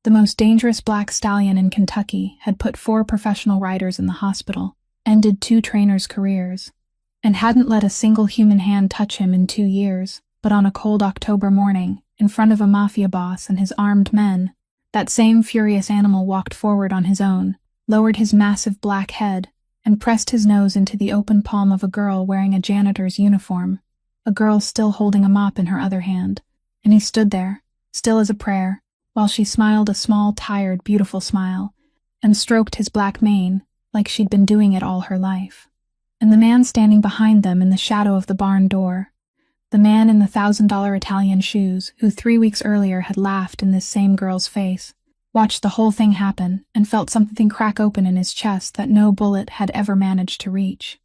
the most dangerous black stallion in Kentucky, had put 4 professional riders in the hospital, ended 2 trainers' careers, and hadn't let a single human hand touch him in 2 years. But on a cold October morning, in front of a Mafia boss and his armed men, that same furious animal walked forward on his own, lowered his massive black head, and pressed his nose into the open palm of a girl wearing a janitor's uniform, a girl still holding a mop in her other hand. And he stood there, still as a prayer, while she smiled a small, tired, beautiful smile, and stroked his black mane like she'd been doing it all her life. And the man standing behind them in the shadow of the barn door, the man in the $1,000 Italian shoes who 3 weeks earlier had laughed in this same girl's face, watched the whole thing happen and felt something crack open in his chest that no bullet had ever managed to reach.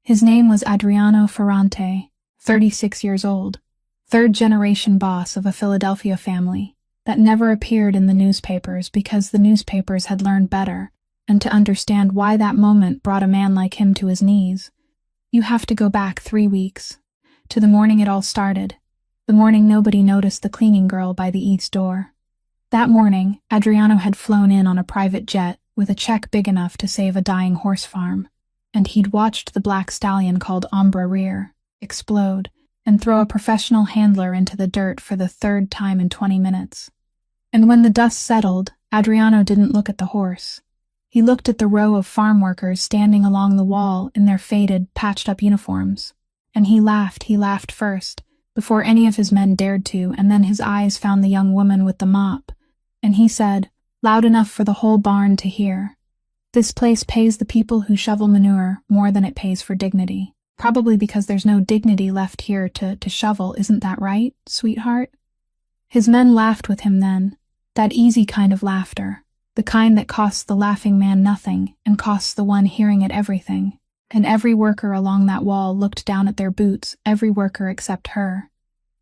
His name was Adriano Ferrante, 36 years old, third-generation boss of a Philadelphia family that never appeared in the newspapers because the newspapers had learned better, and to understand why that moment brought a man like him to his knees, you have to go back 3 weeks, to the morning it all started, the morning nobody noticed the cleaning girl by the east door. That morning, Adriano had flown in on a private jet with a check big enough to save a dying horse farm, and he'd watched the black stallion called Ombra rear, explode, and throw a professional handler into the dirt for the 3rd time in 20 minutes. And when the dust settled, Adriano didn't look at the horse. He looked at the row of farm workers standing along the wall in their faded, patched-up uniforms. And he laughed first, before any of his men dared to, and then his eyes found the young woman with the mop, and he said, loud enough for the whole barn to hear, "This place pays the people who shovel manure more than it pays for dignity. Probably because there's no dignity left here to shovel, isn't that right, sweetheart?" His men laughed with him then, that easy kind of laughter, the kind that costs the laughing man nothing and costs the one hearing it everything. And every worker along that wall looked down at their boots, every worker except her.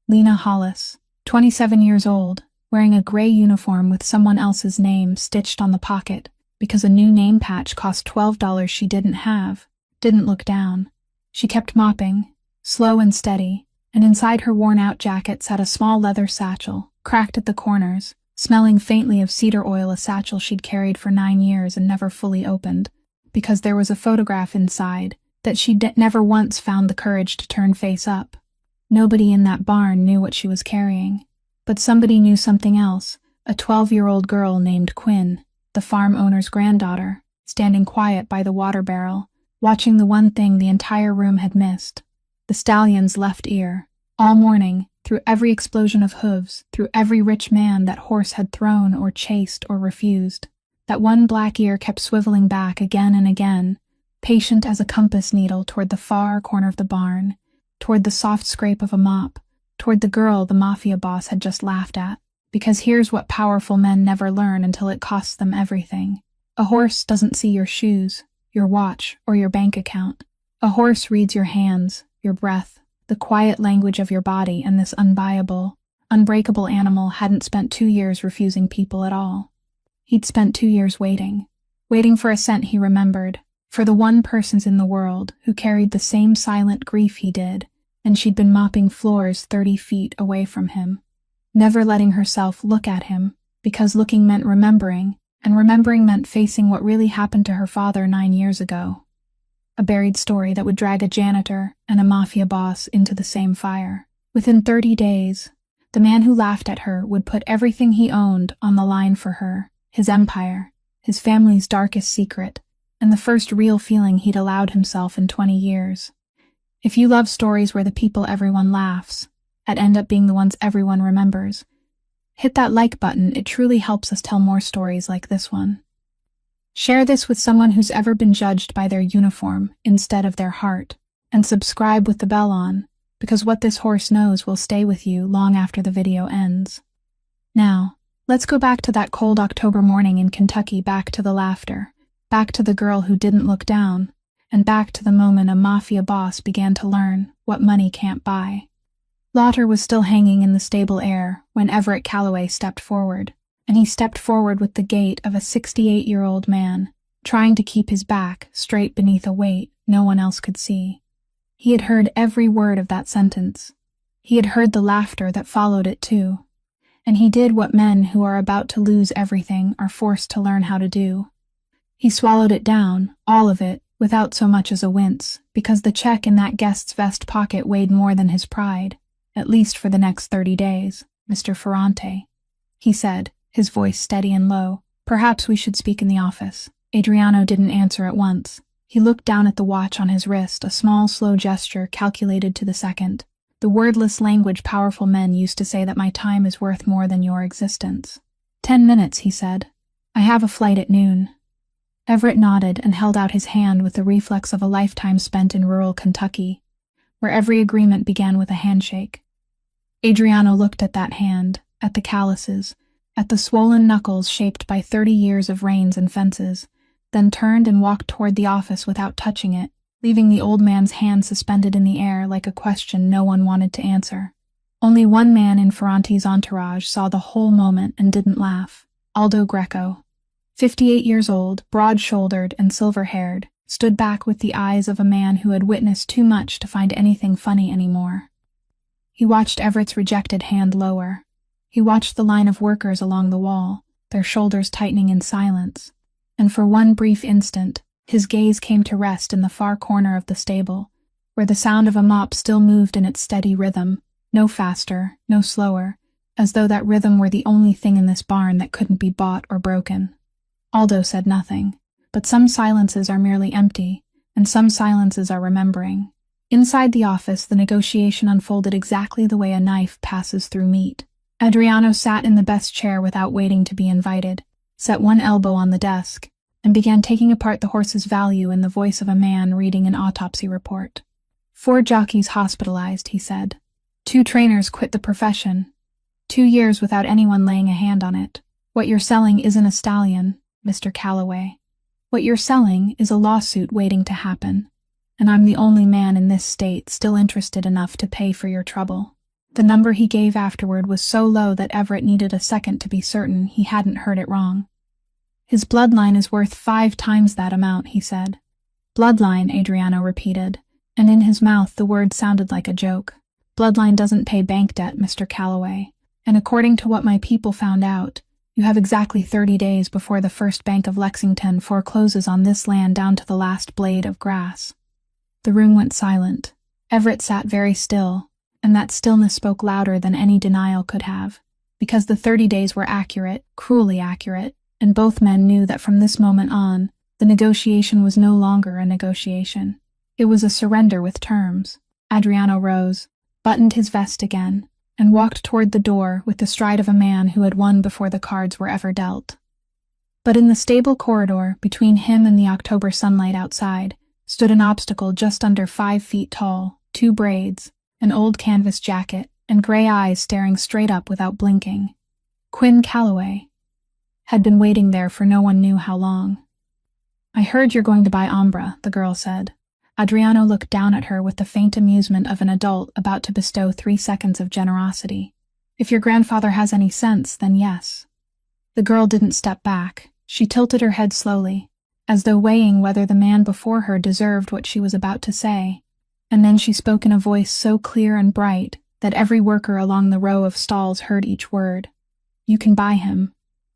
Lena Hollis, 27 years old, wearing a gray uniform with someone else's name stitched on the pocket because a new name patch cost $12 she didn't have, didn't look down. She kept mopping, slow and steady, and inside her worn-out jacket sat a small leather satchel, cracked at the corners, smelling faintly of cedar oil, a satchel she'd carried for 9 years and never fully opened, because there was a photograph inside that she'd never once found the courage to turn face up. Nobody in that barn knew what she was carrying, but somebody knew something else, a 12-year-old girl named Quinn, the farm owner's granddaughter, standing quiet by the water barrel, watching the one thing the entire room had missed, the stallion's left ear, all morning, through every explosion of hooves, through every rich man that horse had thrown or chased or refused. That one black ear kept swiveling back again and again, patient as a compass needle toward the far corner of the barn, toward the soft scrape of a mop, toward the girl the Mafia boss had just laughed at. Because here's what powerful men never learn until it costs them everything. A horse doesn't see your shoes, your watch, or your bank account. A horse reads your hands, your breath, the quiet language of your body, and this unbreakable animal hadn't spent 2 years refusing people at all. He'd spent 2 years waiting for a cent he remembered, for the one persons in the world who carried the same silent grief he did, and she'd been mopping floors 30 feet away from him, never letting herself look at him, because looking meant remembering, and remembering meant facing what really happened to her father 9 years ago. A buried story that would drag a janitor and a Mafia boss into the same fire. Within 30 days, the man who laughed at her would put everything he owned on the line for her. His empire, his family's darkest secret, and the first real feeling he'd allowed himself in 20 years. If you love stories where the people everyone laughs at end up being the ones everyone remembers, hit that like button. It truly helps us tell more stories like this one. Share this with someone who's ever been judged by their uniform instead of their heart, and subscribe with the bell on, because what this horse knows will stay with you long after the video ends. Now, let's go back to that cold October morning in Kentucky, back to the laughter, back to the girl who didn't look down, and back to the moment a Mafia boss began to learn what money can't buy. Laughter was still hanging in the stable air when Everett Calloway stepped forward, and he stepped forward with the gait of a 68-year-old man, trying to keep his back straight beneath a weight no one else could see. He had heard every word of that sentence. He had heard the laughter that followed it too. and he did what men who are about to lose everything are forced to learn how to do. He swallowed it down, all of it, without so much as a wince, because the check in that guest's vest pocket weighed more than his pride, at least for the next 30 days. Mr. Ferrante, he said, his voice steady and low. Perhaps we should speak in the office. Adriano didn't answer at once. He looked down at the watch on his wrist, a small, slow gesture calculated to the second. The wordless language powerful men used to say that my time is worth more than your existence. 10 minutes, he said. I have a flight at noon. Everett nodded and held out his hand with the reflex of a lifetime spent in rural Kentucky, where every agreement began with a handshake. Adriano looked at that hand, at the calluses, at the swollen knuckles shaped by 30 years of reins and fences, then turned and walked toward the office without touching it, leaving the old man's hand suspended in the air like a question no one wanted to answer. Only one man in Ferrante's entourage saw the whole moment and didn't laugh. Aldo Greco, 58 years old, broad-shouldered and silver-haired, stood back with the eyes of a man who had witnessed too much to find anything funny anymore. He watched Everett's rejected hand lower. He watched the line of workers along the wall, their shoulders tightening in silence, and for one brief instant, his gaze came to rest in the far corner of the stable, where the sound of a mop still moved in its steady rhythm, no faster, no slower, as though that rhythm were the only thing in this barn that couldn't be bought or broken. Aldo said nothing, but some silences are merely empty, and some silences are remembering. Inside the office, the negotiation unfolded exactly the way a knife passes through meat. Adriano sat in the best chair without waiting to be invited, set one elbow on the desk, and began taking apart the horse's value in the voice of a man reading an autopsy report. 4 jockeys hospitalized, he said. 2 trainers quit the profession. 2 years without anyone laying a hand on it. What you're selling isn't a stallion, Mr. Calloway. What you're selling is a lawsuit waiting to happen, and I'm the only man in this state still interested enough to pay for your trouble. The number he gave afterward was so low that Everett needed a second to be certain he hadn't heard it wrong. His bloodline is worth 5 times that amount, he said. Bloodline, Adriano repeated, and in his mouth the word sounded like a joke. Bloodline doesn't pay bank debt, Mr. Calloway, and according to what my people found out, you have exactly 30 days before the First Bank of Lexington forecloses on this land down to the last blade of grass. The room went silent. Everett sat very still, and that stillness spoke louder than any denial could have, because the 30 days were accurate, cruelly accurate, and both men knew that from this moment on, the negotiation was no longer a negotiation. It was a surrender with terms. Adriano rose, buttoned his vest again, and walked toward the door with the stride of a man who had won before the cards were ever dealt. But in the stable corridor, between him and the October sunlight outside, stood an obstacle just under 5 feet tall, 2 braids, an old canvas jacket, and gray eyes staring straight up without blinking. Quinn Calloway had been waiting there for no one knew how long. I heard you're going to buy Umbra, the girl said. Adriano looked down at her with the faint amusement of an adult about to bestow 3 seconds of generosity. If your grandfather has any sense, then yes. The girl didn't step back. She tilted her head slowly, as though weighing whether the man before her deserved what she was about to say, and then she spoke in a voice so clear and bright that every worker along the row of stalls heard each word. You can buy him,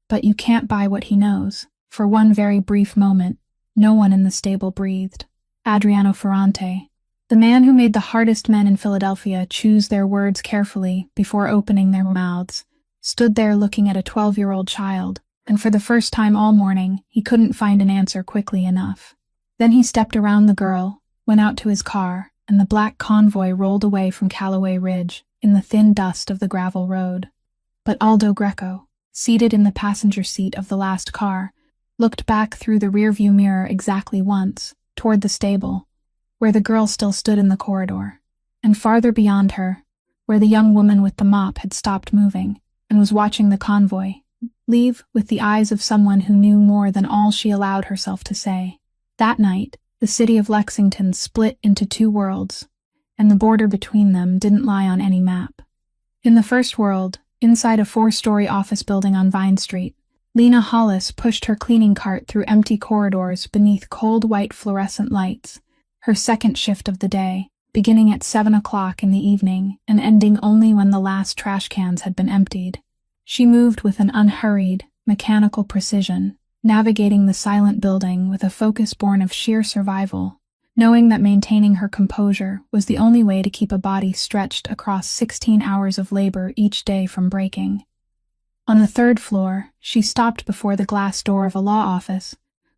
but you can't buy what he knows. For one very brief moment, no one in the stable breathed. Adriano Ferrante, the man who made the hardest men in Philadelphia choose their words carefully before opening their mouths, stood there looking at a 12-year-old child, and for the first time all morning, he couldn't find an answer quickly enough. Then he stepped around the girl, went out to his car, and the black convoy rolled away from Calloway Ridge in the thin dust of the gravel road. But Aldo Greco, seated in the passenger seat of the last car, looked back through the rearview mirror exactly once, toward the stable, where the girl still stood in the corridor, and farther beyond her, where the young woman with the mop had stopped moving and was watching the convoy leave with the eyes of someone who knew more than all she allowed herself to say. That night, the city of Lexington split into 2 worlds, and the border between them didn't lie on any map. In the first world, inside a 4-story office building on Vine Street, Lena Hollis pushed her cleaning cart through empty corridors beneath cold white fluorescent lights, her second shift of the day, beginning at 7 o'clock in the evening and ending only when the last trash cans had been emptied. She moved with an unhurried, mechanical precision, navigating the silent building with a focus born of sheer survival, knowing that maintaining her composure was the only way to keep a body stretched across 16 hours of labor each day from breaking. On the third floor, she stopped before the glass door of a law office,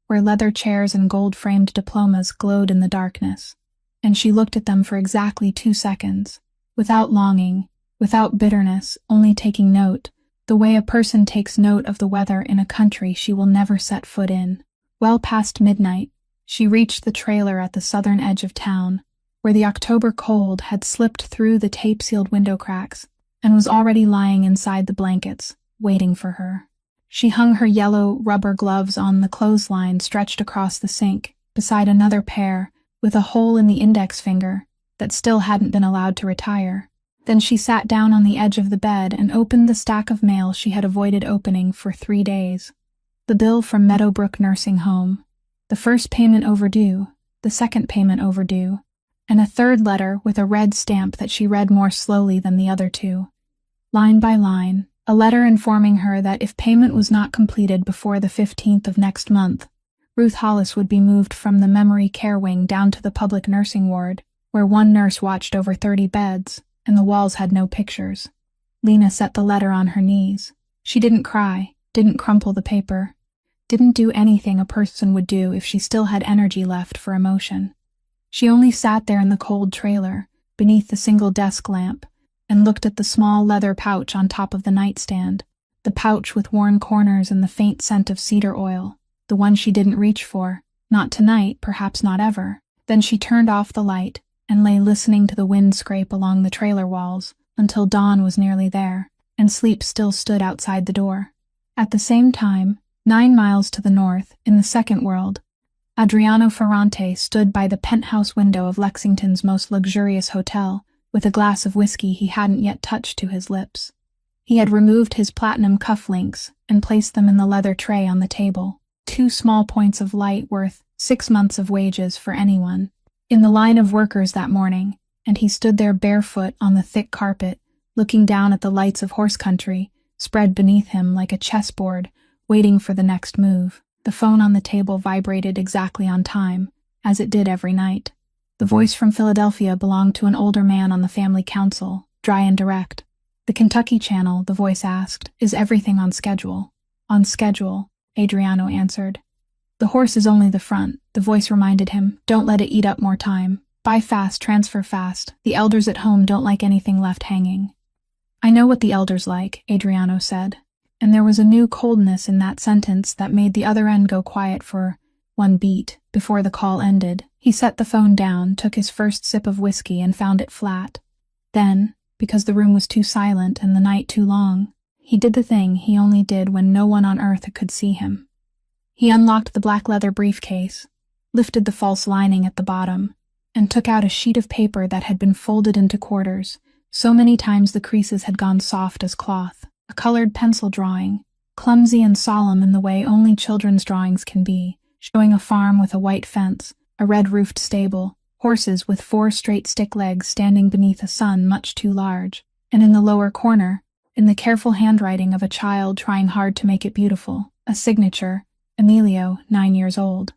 where leather chairs and gold-framed diplomas glowed in the darkness, and she looked at them for exactly 2 seconds, without longing, without bitterness, only taking note, the way a person takes note of the weather in a country she will never set foot in. Well past midnight, she reached the trailer at the southern edge of town, where the October cold had slipped through the tape-sealed window cracks and was already lying inside the blankets, waiting for her. She hung her yellow rubber gloves on the clothesline stretched across the sink, beside another pair, with a hole in the index finger that still hadn't been allowed to retire. Then she sat down on the edge of the bed and opened the stack of mail she had avoided opening for 3 days. The bill from Meadowbrook Nursing Home, the first payment overdue, the second payment overdue, and a third letter with a red stamp that she read more slowly than the other 2. Line by line, a letter informing her that if payment was not completed before the 15th of next month, Ruth Hollis would be moved from the memory care wing down to the public nursing ward, where one nurse watched over 30 beds, and the walls had no pictures. Lena set the letter on her knees. She didn't cry, didn't crumple the paper, didn't do anything a person would do if she still had energy left for emotion. She only sat there in the cold trailer, beneath the single desk lamp, and looked at the small leather pouch on top of the nightstand, the pouch with worn corners and the faint scent of cedar oil, the one she didn't reach for, not tonight, perhaps not ever. Then she turned off the light and lay listening to the wind scrape along the trailer walls until dawn was nearly there, and sleep still stood outside the door. At the same time, 9 miles to the north, in the second world, Adriano Ferrante stood by the penthouse window of Lexington's most luxurious hotel, with a glass of whiskey he hadn't yet touched to his lips. He had removed his platinum cufflinks and placed them in the leather tray on the table, 2 small points of light worth 6 months of wages for anyone, in the line of workers that morning, and he stood there barefoot on the thick carpet, looking down at the lights of horse country, spread beneath him like a chessboard, waiting for the next move. The phone on the table vibrated exactly on time, as it did every night. The voice from Philadelphia belonged to an older man on the family council, dry and direct. "The Kentucky channel," the voice asked, "is everything on schedule?" "On schedule," Adriano answered. "The horse is only the front," the voice reminded him. "Don't let it eat up more time. Buy fast, transfer fast. The elders at home don't like anything left hanging." "I know what the elders like," Adriano said, and there was a new coldness in that sentence that made the other end go quiet for 1 beat before the call ended. He set the phone down, took his first sip of whiskey and found it flat. Then, because the room was too silent and the night too long, he did the thing he only did when no one on earth could see him. He unlocked the black leather briefcase, lifted the false lining at the bottom, and took out a sheet of paper that had been folded into quarters. So many times the creases had gone soft as cloth. A colored pencil drawing, clumsy and solemn in the way only children's drawings can be, showing a farm with a white fence, a red-roofed stable, horses with 4 straight stick legs standing beneath a sun much too large, and in the lower corner, in the careful handwriting of a child trying hard to make it beautiful, a signature, Emilio, 9 years old.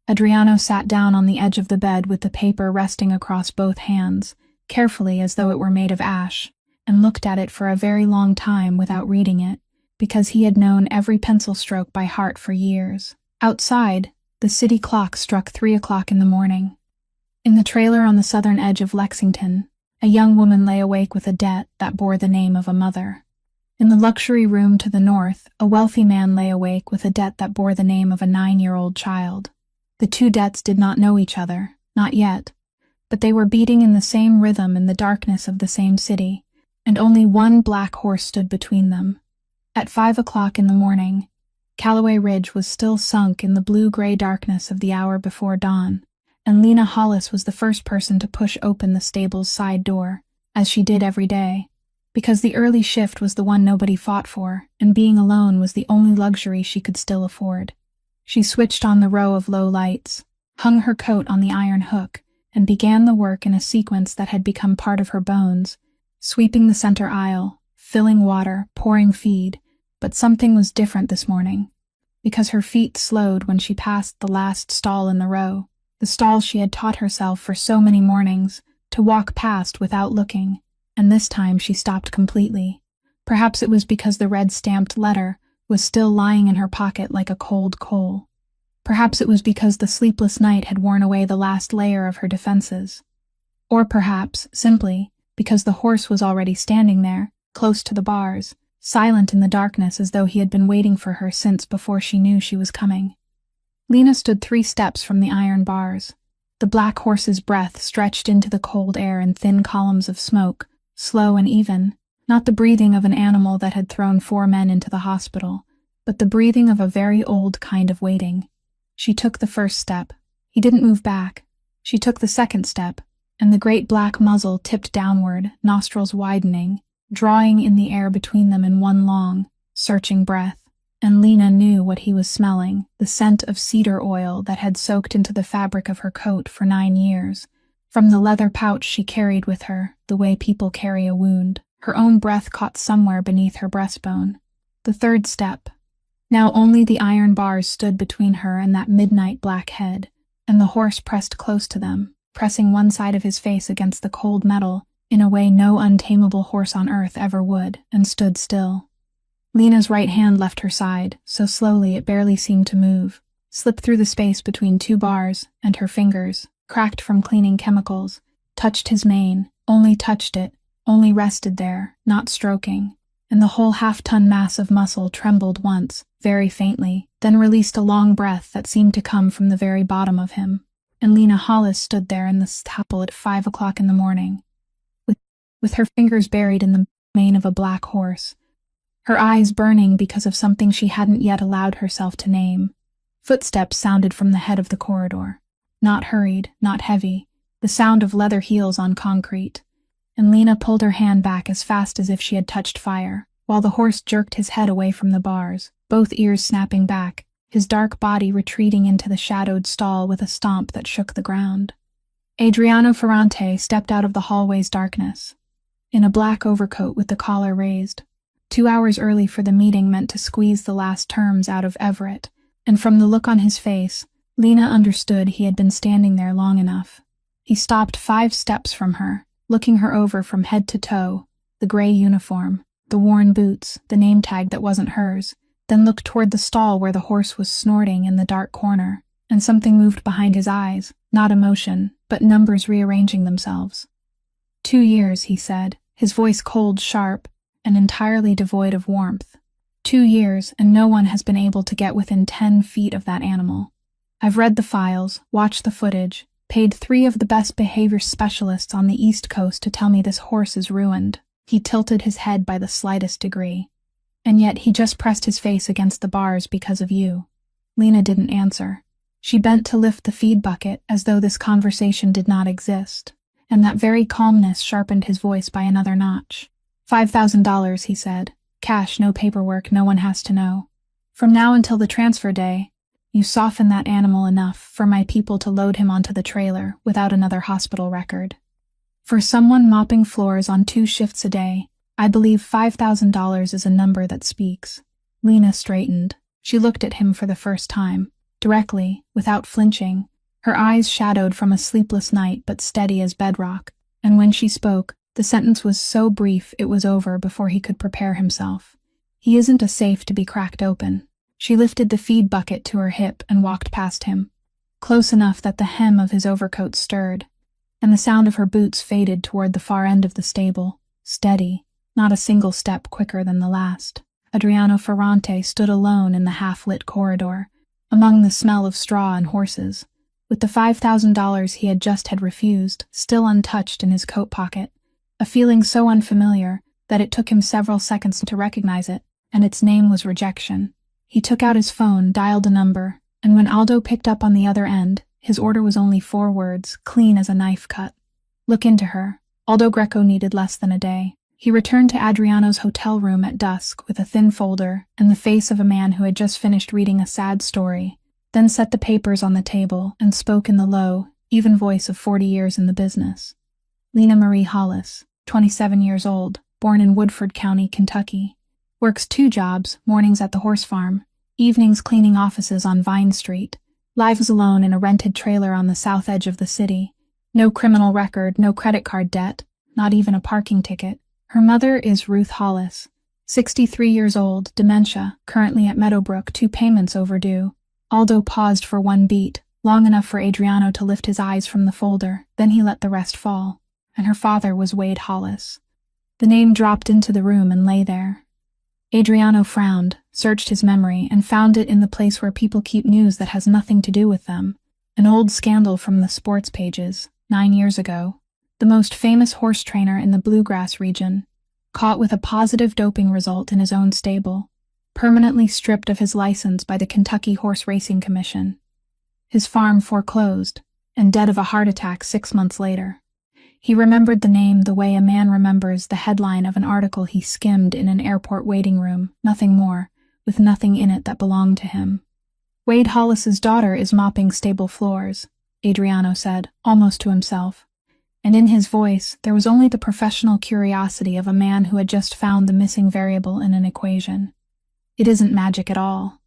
Adriano sat down on the edge of the bed with the paper resting across both hands, carefully as though it were made of ash, and looked at it for a very long time without reading it, because he had known every pencil stroke by heart for years. Outside, the city clock struck 3 o'clock in the morning. In the trailer on the southern edge of Lexington, a young woman lay awake with a debt that bore the name of a mother. In the luxury room to the north, a wealthy man lay awake with a debt that bore the name of a 9-year-old child. The 2 debts did not know each other, not yet, but they were beating in the same rhythm in the darkness of the same city, and only one black horse stood between them. At 5 o'clock in the morning, Callaway Ridge was still sunk in the blue-gray darkness of the hour before dawn, and Lena Hollis was the first person to push open the stable's side door, as she did every day, because the early shift was the one nobody fought for, and being alone was the only luxury she could still afford. She switched on the row of low lights, hung her coat on the iron hook, and began the work in a sequence that had become part of her bones, sweeping the center aisle, filling water, pouring feed, But something was different this morning, because her feet slowed when she passed the last stall in the row, the stall she had taught herself for so many mornings to walk past without looking, and this time she stopped completely. Perhaps it was because the red stamped letter was still lying in her pocket like a cold coal. Perhaps it was because the sleepless night had worn away the last layer of her defenses. Or perhaps, simply, because the horse was already standing there, close to the bars, silent in the darkness as though he had been waiting for her since before she knew she was coming. Lena stood 3 steps from the iron bars. The black horse's breath stretched into the cold air in thin columns of smoke, slow and even, not the breathing of an animal that had thrown 4 men into the hospital, but the breathing of a very old kind of waiting. She took the first step. He didn't move back. She took the second step, and the great black muzzle tipped downward, nostrils widening, drawing in the air between them in one long, searching breath. And Lena knew what he was smelling, the scent of cedar oil that had soaked into the fabric of her coat for 9 years. From the leather pouch she carried with her, the way people carry a wound, her own breath caught somewhere beneath her breastbone. The third step. Now only the iron bars stood between her and that midnight black head, and the horse pressed close to them, pressing one side of his face against the cold metal in a way no untamable horse on earth ever would, and stood still. Lena's right hand left her side, so slowly it barely seemed to move, slipped through the space between 2 bars, and her fingers, cracked from cleaning chemicals, touched his mane, only touched it, only rested there, not stroking, and the whole half-ton mass of muscle trembled once, very faintly, then released a long breath that seemed to come from the very bottom of him. And Lena Hollis stood there in the stable at 5 o'clock in the morning, with her fingers buried in the mane of a black horse, her eyes burning because of something she hadn't yet allowed herself to name. Footsteps sounded from the head of the corridor. Not hurried, not heavy, the sound of leather heels on concrete. And Lena pulled her hand back as fast as if she had touched fire, while the horse jerked his head away from the bars, both ears snapping back, his dark body retreating into the shadowed stall with a stomp that shook the ground. Adriano Ferrante stepped out of the hallway's darkness, in a black overcoat with the collar raised. 2 hours early for the meeting meant to squeeze the last terms out of Everett, and from the look on his face, Lena understood he had been standing there long enough. He stopped 5 steps from her, looking her over from head to toe, the gray uniform, the worn boots, the name tag that wasn't hers, then looked toward the stall where the horse was snorting in the dark corner, and something moved behind his eyes, not emotion, but numbers rearranging themselves. 2 years, he said, his voice cold, sharp, and entirely devoid of warmth. 2 years, and no one has been able to get within 10 feet of that animal. I've read the files, watched the footage, paid 3 of the best behavior specialists on the East Coast to tell me this horse is ruined. He tilted his head by the slightest degree. And yet he just pressed his face against the bars because of you. Lena didn't answer. She bent to lift the feed bucket as though this conversation did not exist, and that very calmness sharpened his voice by another notch. $5,000, he said. Cash, no paperwork, no one has to know. From now until the transfer day, you soften that animal enough for my people to load him onto the trailer without another hospital record. For someone mopping floors on 2 shifts a day, I believe $5,000 is a number that speaks. Lena straightened. She looked at him for the first time, directly, without flinching, her eyes shadowed from a sleepless night but steady as bedrock, and when she spoke, the sentence was so brief it was over before he could prepare himself. He isn't a safe to be cracked open. She lifted the feed bucket to her hip and walked past him, close enough that the hem of his overcoat stirred, and the sound of her boots faded toward the far end of the stable, steady, not a single step quicker than the last. Adriano Ferrante stood alone in the half-lit corridor, among the smell of straw and horses, with the $5,000 he had refused still untouched in his coat pocket, a feeling so unfamiliar that it took him several seconds to recognize it, and its name was rejection. He took out his phone, dialed a number, and when Aldo picked up on the other end, his order was only 4 words, clean as a knife cut. Look into her. Aldo Greco needed less than a day. He returned to Adriano's hotel room at dusk with a thin folder and the face of a man who had just finished reading a sad story, then set the papers on the table and spoke in the low, even voice of 40 years in the business. Lena Marie Hollis, 27 years old, born in Woodford County, Kentucky. Works 2 jobs, mornings at the horse farm, evenings cleaning offices on Vine Street. Lives alone in a rented trailer on the south edge of the city. No criminal record, no credit card debt, not even a parking ticket. Her mother is Ruth Hollis, 63 years old, dementia, currently at Meadowbrook, 2 payments overdue. Aldo paused for one beat, long enough for Adriano to lift his eyes from the folder, then he let the rest fall. And her father was Wade Hollis. The name dropped into the room and lay there. Adriano frowned, searched his memory, and found it in the place where people keep news that has nothing to do with them. An old scandal from the sports pages, 9 years ago. The most famous horse trainer in the Bluegrass region, caught with a positive doping result in his own stable, permanently stripped of his license by the Kentucky Horse Racing Commission. His farm foreclosed, and dead of a heart attack 6 months later. He remembered the name the way a man remembers the headline of an article he skimmed in an airport waiting room, nothing more, with nothing in it that belonged to him. Wade Hollis's daughter is mopping stable floors, Adriano said, almost to himself. And in his voice, there was only the professional curiosity of a man who had just found the missing variable in an equation. It isn't magic at all.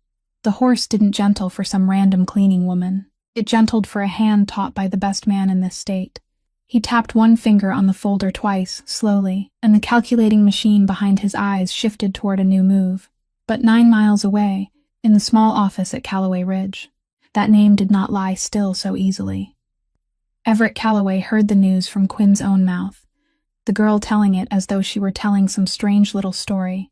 The horse didn't gentle for some random cleaning woman. It gentled for a hand taught by the best man in this state. He tapped one finger on the folder twice, slowly, and the calculating machine behind his eyes shifted toward a new move. But 9 miles away, in the small office at Callaway Ridge, that name did not lie still so easily. Everett Callaway heard the news from Quinn's own mouth, the girl telling it as though she were telling some strange little story.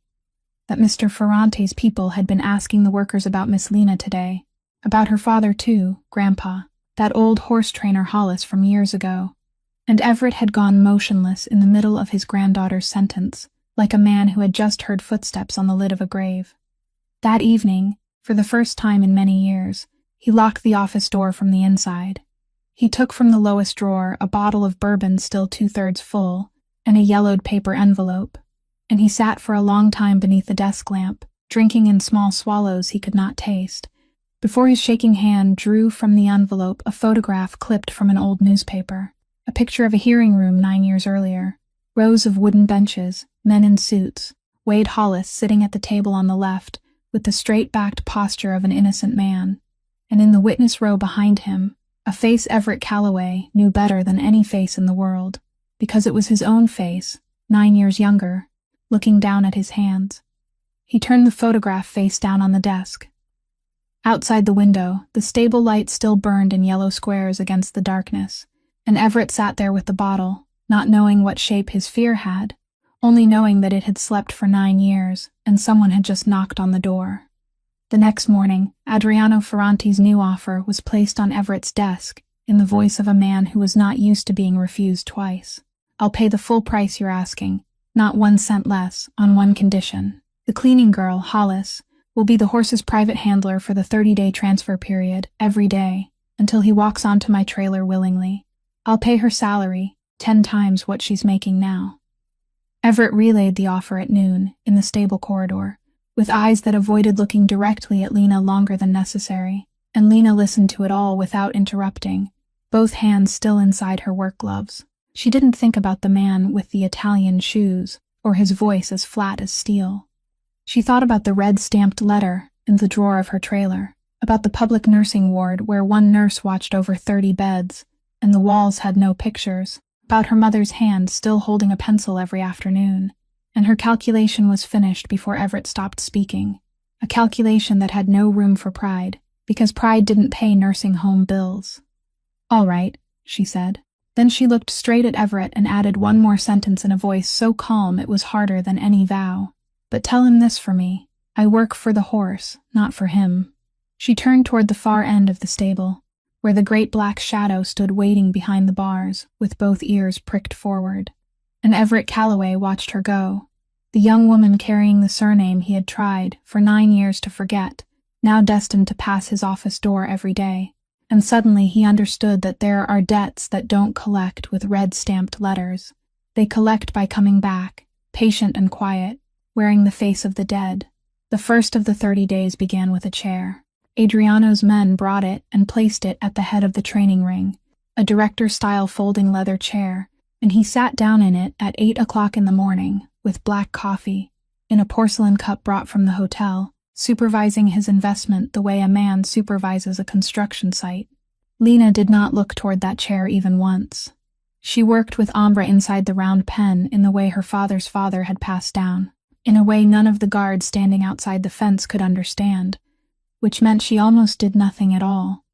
That Mr. Ferrante's people had been asking the workers about Miss Lena today. About her father, too, Grandpa, that old horse trainer Hollis from years ago. And Everett had gone motionless in the middle of his granddaughter's sentence, like a man who had just heard footsteps on the lid of a grave. That evening, for the first time in many years, he locked the office door from the inside. He took from the lowest drawer a bottle of bourbon still 2/3 full, and a yellowed paper envelope, and he sat for a long time beneath the desk lamp, drinking in small swallows he could not taste, before his shaking hand drew from the envelope a photograph clipped from an old newspaper. A picture of a hearing room 9 years earlier. Rows of wooden benches, men in suits, Wade Hollis sitting at the table on the left, with the straight-backed posture of an innocent man. And in the witness row behind him, a face Everett Callaway knew better than any face in the world, because it was his own face, 9 years younger, looking down at his hands. He turned the photograph face down on the desk. Outside the window, the stable light still burned in yellow squares against the darkness. And Everett sat there with the bottle, not knowing what shape his fear had, only knowing that it had slept for 9 years, and someone had just knocked on the door. The next morning, Adriano Ferrante's new offer was placed on Everett's desk, in the voice of a man who was not used to being refused twice. I'll pay the full price you're asking, not 1 cent less, on one condition. The cleaning girl, Hollis, will be the horse's private handler for the 30-day transfer period, every day, until he walks onto my trailer willingly. I'll pay her salary, 10 times what she's making now. Everett relayed the offer at noon, in the stable corridor, with eyes that avoided looking directly at Lena longer than necessary, and Lena listened to it all without interrupting, both hands still inside her work gloves. She didn't think about the man with the Italian shoes, or his voice as flat as steel. She thought about the red-stamped letter in the drawer of her trailer, about the public nursing ward where one nurse watched over 30 beds, and the walls had no pictures, about her mother's hand still holding a pencil every afternoon, and her calculation was finished before Everett stopped speaking, a calculation that had no room for pride, because pride didn't pay nursing home bills. All right, she said. Then she looked straight at Everett and added one more sentence in a voice so calm it was harder than any vow. But tell him this for me. I work for the horse, not for him. She turned toward the far end of the stable, where the great black shadow stood waiting behind the bars, with both ears pricked forward. And Everett Callaway watched her go, the young woman carrying the surname he had tried, for 9 years, to forget, now destined to pass his office door every day. And suddenly he understood that there are debts that don't collect with red-stamped letters. They collect by coming back, patient and quiet, wearing the face of the dead. The first of the 30 days began with a chair. Adriano's men brought it and placed it at the head of the training ring, a director-style folding leather chair, and he sat down in it at 8 o'clock in the morning, with black coffee, in a porcelain cup brought from the hotel, supervising his investment the way a man supervises a construction site. Lena did not look toward that chair even once. She worked with Ambra inside the round pen in the way her father's father had passed down, in a way none of the guards standing outside the fence could understand, which meant she almost did nothing at all,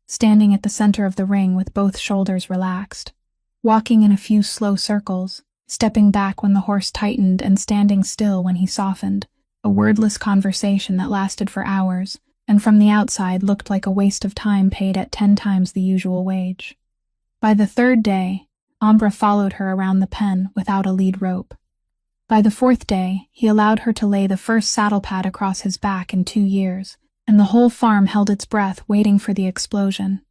standing at the center of the ring with both shoulders relaxed, walking in a few slow circles, stepping back when the horse tightened and standing still when he softened, a wordless conversation that lasted for hours, and from the outside looked like a waste of time paid at 10 times the usual wage. By the third day, Ambra followed her around the pen without a lead rope. By the fourth day, he allowed her to lay the first saddle pad across his back in 2 years, and the whole farm held its breath waiting for the explosion.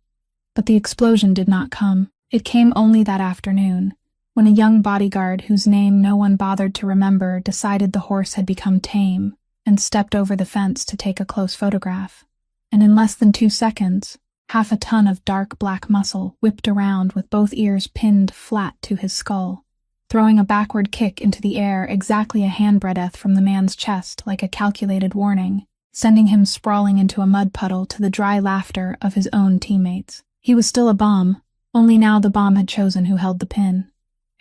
But the explosion did not come. It came only that afternoon, when a young bodyguard whose name no one bothered to remember decided the horse had become tame and stepped over the fence to take a close photograph. And in less than 2 seconds, half a ton of dark black muscle whipped around with both ears pinned flat to his skull, throwing a backward kick into the air exactly a handbreadth from the man's chest like a calculated warning, sending him sprawling into a mud puddle to the dry laughter of his own teammates. He was still a bomb, only now the bomb had chosen who held the pin.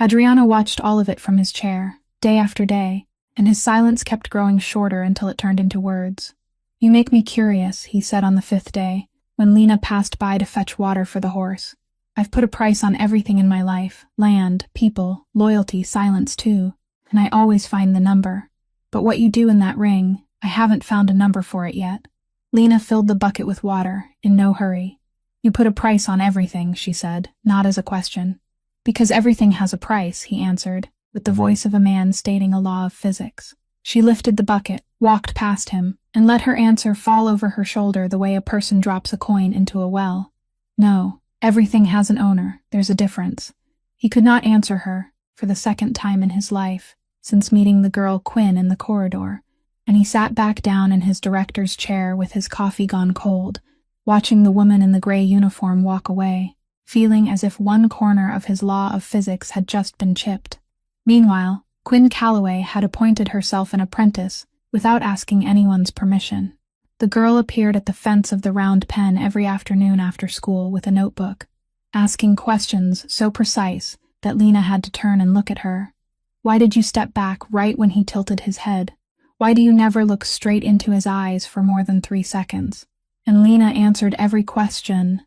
Adriano watched all of it from his chair, day after day, and his silence kept growing shorter until it turned into words. "You make me curious," he said on the 5th day, when Lena passed by to fetch water for the horse. "I've put a price on everything in my life, land, people, loyalty, silence too, and I always find the number. But what you do in that ring, I haven't found a number for it yet." Lena filled the bucket with water, in no hurry. "You put a price on everything," she said, not as a question. "Because everything has a price," he answered, with the voice of a man stating a law of physics. She lifted the bucket, walked past him, and let her answer fall over her shoulder the way a person drops a coin into a well. "No, everything has an owner, there's a difference." He could not answer her, for the second time in his life, since meeting the girl Quinn in the corridor, and he sat back down in his director's chair with his coffee gone cold, watching the woman in the gray uniform walk away, feeling as if one corner of his law of physics had just been chipped. Meanwhile, Quinn Calloway had appointed herself an apprentice without asking anyone's permission. The girl appeared at the fence of the round pen every afternoon after school with a notebook, asking questions so precise that Lena had to turn and look at her. "Why did you step back right when he tilted his head? Why do you never look straight into his eyes for more than 3 seconds?" And Lena answered every question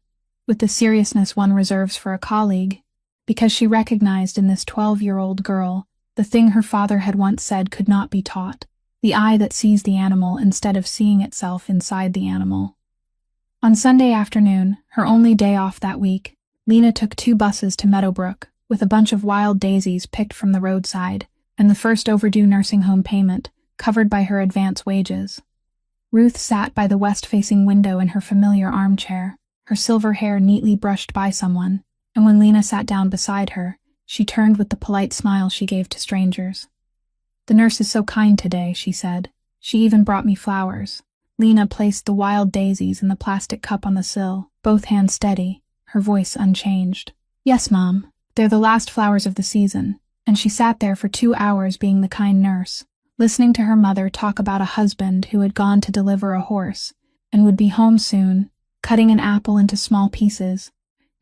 with the seriousness one reserves for a colleague, because she recognized in this 12-year-old girl the thing her father had once said could not be taught, the eye that sees the animal instead of seeing itself inside the animal. On Sunday afternoon, her only day off that week, Lena took 2 buses to Meadowbrook with a bunch of wild daisies picked from the roadside and the first overdue nursing home payment covered by her advance wages. Ruth sat by the west-facing window in her familiar armchair, her silver hair neatly brushed by someone, and when Lena sat down beside her, she turned with the polite smile she gave to strangers. "The nurse is so kind today," she said. "She even brought me flowers." Lena placed the wild daisies in the plastic cup on the sill, both hands steady, her voice unchanged. "Yes, Mom, they're the last flowers of the season," and she sat there for 2 hours being the kind nurse, listening to her mother talk about a husband who had gone to deliver a horse and would be home soon, cutting an apple into small pieces,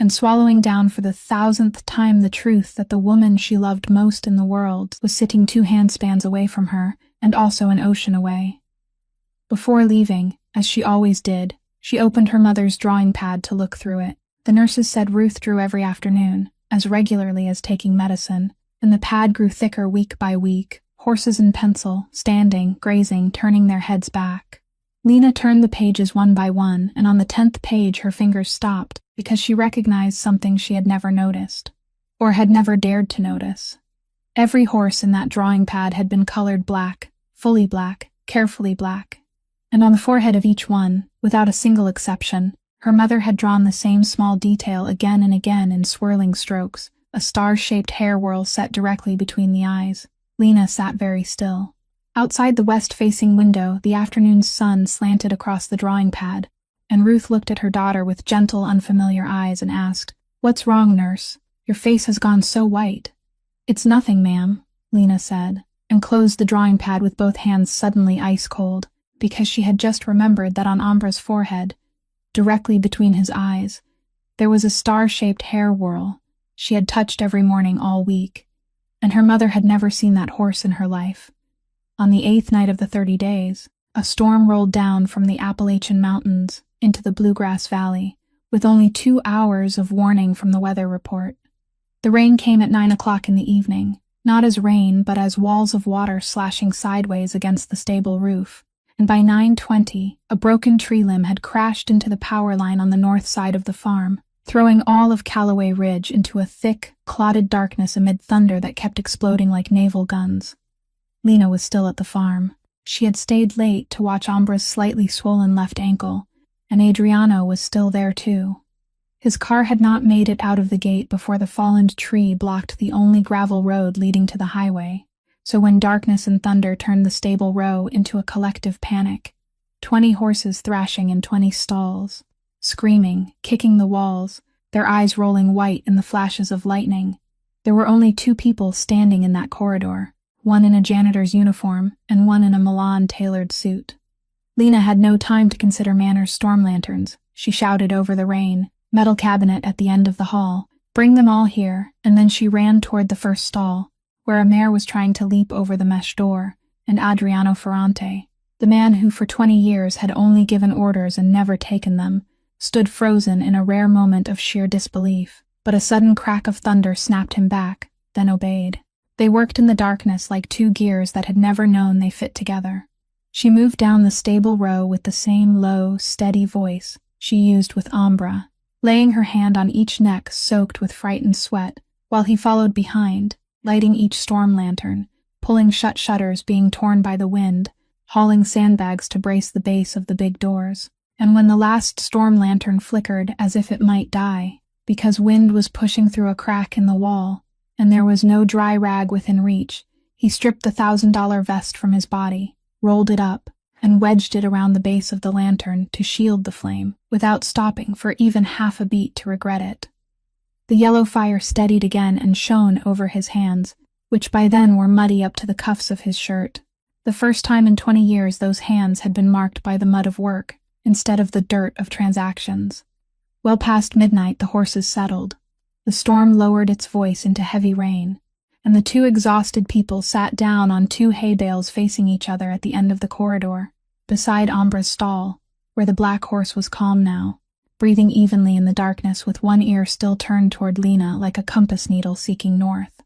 and swallowing down for the 1,000th time the truth that the woman she loved most in the world was sitting 2 handspans away from her and also an ocean away. Before leaving, as she always did, she opened her mother's drawing pad to look through it. The nurses said Ruth drew every afternoon, as regularly as taking medicine, and the pad grew thicker week by week, horses in pencil, standing, grazing, turning their heads back. Lena turned the pages one by one, and on the 10th page her fingers stopped because she recognized something she had never noticed, or had never dared to notice. Every horse in that drawing pad had been colored black, fully black, carefully black, and on the forehead of each one, without a single exception, her mother had drawn the same small detail again and again in swirling strokes, a star-shaped hair whorl set directly between the eyes. Lena sat very still. Outside the west-facing window, the afternoon sun slanted across the drawing pad, and Ruth looked at her daughter with gentle, unfamiliar eyes and asked, "What's wrong, nurse? Your face has gone so white." "It's nothing, ma'am," Lena said, and closed the drawing pad with both hands suddenly ice cold, because she had just remembered that on Ambra's forehead, directly between his eyes, there was a star-shaped hair whorl she had touched every morning all week, and her mother had never seen that horse in her life. On the 8th night of the 30 days, a storm rolled down from the Appalachian Mountains into the Bluegrass Valley, with only 2 hours of warning from the weather report. The rain came at 9 o'clock in the evening, not as rain but as walls of water slashing sideways against the stable roof, and by 9:20, a broken tree limb had crashed into the power line on the north side of the farm, throwing all of Callaway Ridge into a thick, clotted darkness amid thunder that kept exploding like naval guns. Lena was still at the farm. She had stayed late to watch Ambra's slightly swollen left ankle, and Adriano was still there too. His car had not made it out of the gate before the fallen tree blocked the only gravel road leading to the highway, so when darkness and thunder turned the stable row into a collective panic, 20 horses thrashing in 20 stalls, screaming, kicking the walls, their eyes rolling white in the flashes of lightning, there were only 2 people standing in that corridor, one in a janitor's uniform and one in a Milan-tailored suit. Lena had no time to consider Manor's storm lanterns. She shouted over the rain, "Metal cabinet at the end of the hall. Bring them all here," and then she ran toward the first stall, where a mare was trying to leap over the mesh door, and Adriano Ferrante, the man who for 20 years had only given orders and never taken them, stood frozen in a rare moment of sheer disbelief. But a sudden crack of thunder snapped him back, then obeyed. They worked in the darkness like 2 gears that had never known they fit together. She moved down the stable row with the same low, steady voice she used with Ambra, laying her hand on each neck soaked with frightened sweat, while he followed behind, lighting each storm lantern, pulling shut shutters being torn by the wind, hauling sandbags to brace the base of the big doors. And when the last storm lantern flickered as if it might die, because wind was pushing through a crack in the wall, and there was no dry rag within reach, he stripped the $1,000 vest from his body, rolled it up, and wedged it around the base of the lantern to shield the flame, without stopping for even half a beat to regret it. The yellow fire steadied again and shone over his hands, which by then were muddy up to the cuffs of his shirt. The first time in 20 years those hands had been marked by the mud of work, instead of the dirt of transactions. Well past midnight the horses settled. The storm lowered its voice into heavy rain, and the 2 exhausted people sat down on 2 hay bales facing each other at the end of the corridor, beside Ambra's stall, where the black horse was calm now, breathing evenly in the darkness with one ear still turned toward Lena like a compass needle seeking north.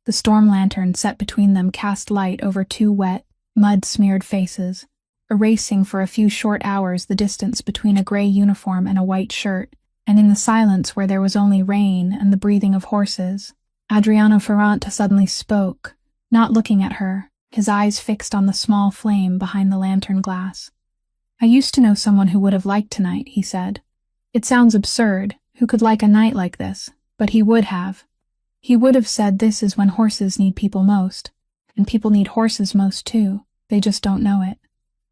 The storm lantern set between them cast light over 2 wet, mud-smeared faces, erasing for a few short hours the distance between a gray uniform and a white shirt, and in the silence where there was only rain and the breathing of horses, Adriano Ferrante suddenly spoke, not looking at her, his eyes fixed on the small flame behind the lantern glass. "I used to know someone who would have liked tonight," he said. "It sounds absurd, who could like a night like this, but he would have. He would have said this is when horses need people most, and people need horses most too, they just don't know it."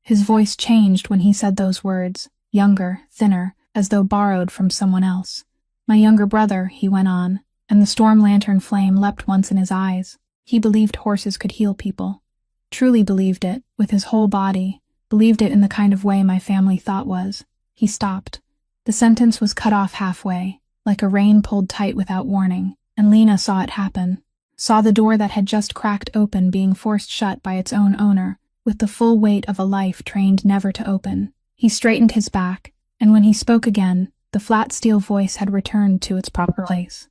His voice changed when he said those words, younger, thinner, as though borrowed from someone else. "My younger brother," he went on, and the storm lantern flame leapt once in his eyes. He believed horses could heal people. Truly believed it, with his whole body, believed it in the kind of way my family thought was. He stopped. The sentence was cut off halfway, like a rein pulled tight without warning, and Lena saw it happen, saw the door that had just cracked open being forced shut by its own owner, with the full weight of a life trained never to open. He straightened his back, and when he spoke again, the flat steel voice had returned to its proper place.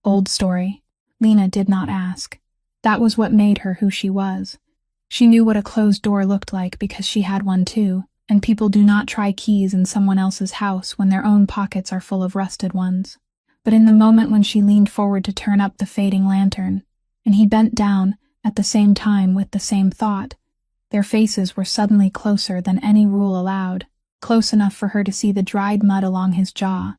Old story. Lena did not ask. That was what made her who she was. She knew what a closed door looked like because she had one too, and people do not try keys in someone else's house when their own pockets are full of rusted ones. But in the moment when she leaned forward to turn up the fading lantern, and he bent down, at the same time with the same thought, their faces were suddenly closer than any rule allowed, close enough for her to see the dried mud along his jaw,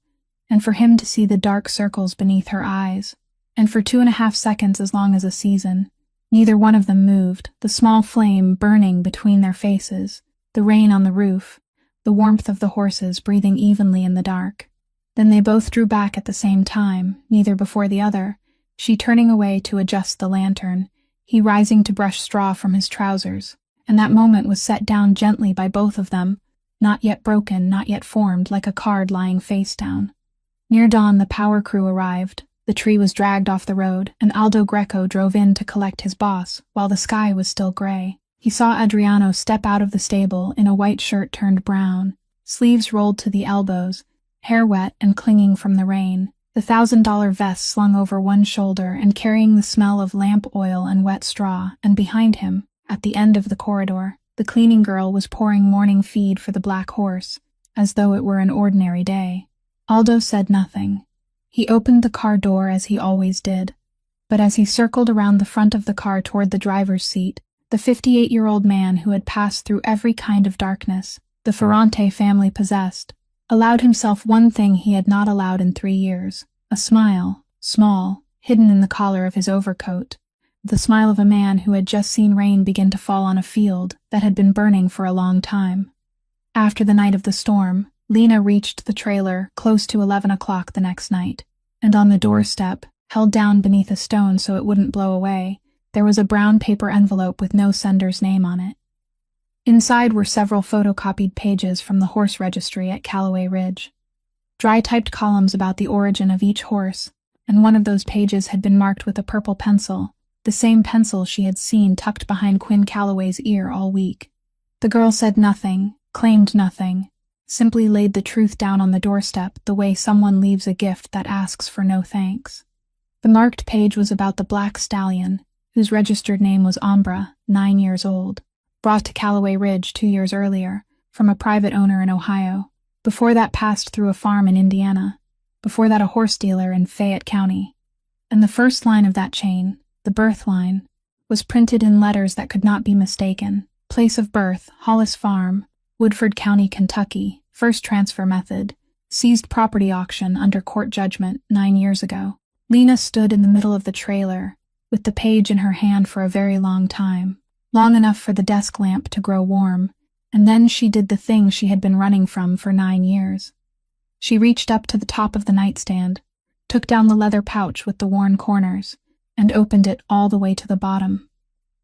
and for him to see the dark circles beneath her eyes, and for 2.5 seconds as long as a season. Neither one of them moved, the small flame burning between their faces, the rain on the roof, the warmth of the horses breathing evenly in the dark. Then they both drew back at the same time, neither before the other, she turning away to adjust the lantern, he rising to brush straw from his trousers, and that moment was set down gently by both of them, not yet broken, not yet formed, like a card lying face down. Near dawn, the power crew arrived. The tree was dragged off the road, and Aldo Greco drove in to collect his boss, while the sky was still gray. He saw Adriano step out of the stable in a white shirt turned brown, sleeves rolled to the elbows, hair wet and clinging from the rain, the $1,000 vest slung over one shoulder and carrying the smell of lamp oil and wet straw, and behind him, at the end of the corridor, the cleaning girl was pouring morning feed for the black horse, as though it were an ordinary day. Aldo said nothing. He opened the car door as he always did, but as he circled around the front of the car toward the driver's seat, the 58-year-old man who had passed through every kind of darkness the Ferrante family possessed, allowed himself one thing he had not allowed in 3 years, a smile, small, hidden in the collar of his overcoat, the smile of a man who had just seen rain begin to fall on a field that had been burning for a long time. After the night of the storm, Lena reached the trailer close to 11 o'clock the next night, and on the doorstep, held down beneath a stone so it wouldn't blow away, there was a brown paper envelope with no sender's name on it. Inside were several photocopied pages from the horse registry at Callaway Ridge. Dry-typed columns about the origin of each horse, and one of those pages had been marked with a purple pencil, the same pencil she had seen tucked behind Quinn Calloway's ear all week. The girl said nothing, claimed nothing, simply laid the truth down on the doorstep the way someone leaves a gift that asks for no thanks. The marked page was about the black stallion, whose registered name was Ambra, 9 years old, brought to Callaway Ridge 2 years earlier, from a private owner in Ohio. Before that passed through a farm in Indiana. Before that a horse dealer in Fayette County. And the first line of that chain, the birth line, was printed in letters that could not be mistaken. Place of birth, Hollis Farm, Woodford County, Kentucky, first transfer method, seized property auction under court judgment 9 years ago. Lena stood in the middle of the trailer, with the page in her hand for a very long time, long enough for the desk lamp to grow warm, and then she did the thing she had been running from for 9 years. She reached up to the top of the nightstand, took down the leather pouch with the worn corners, and opened it all the way to the bottom.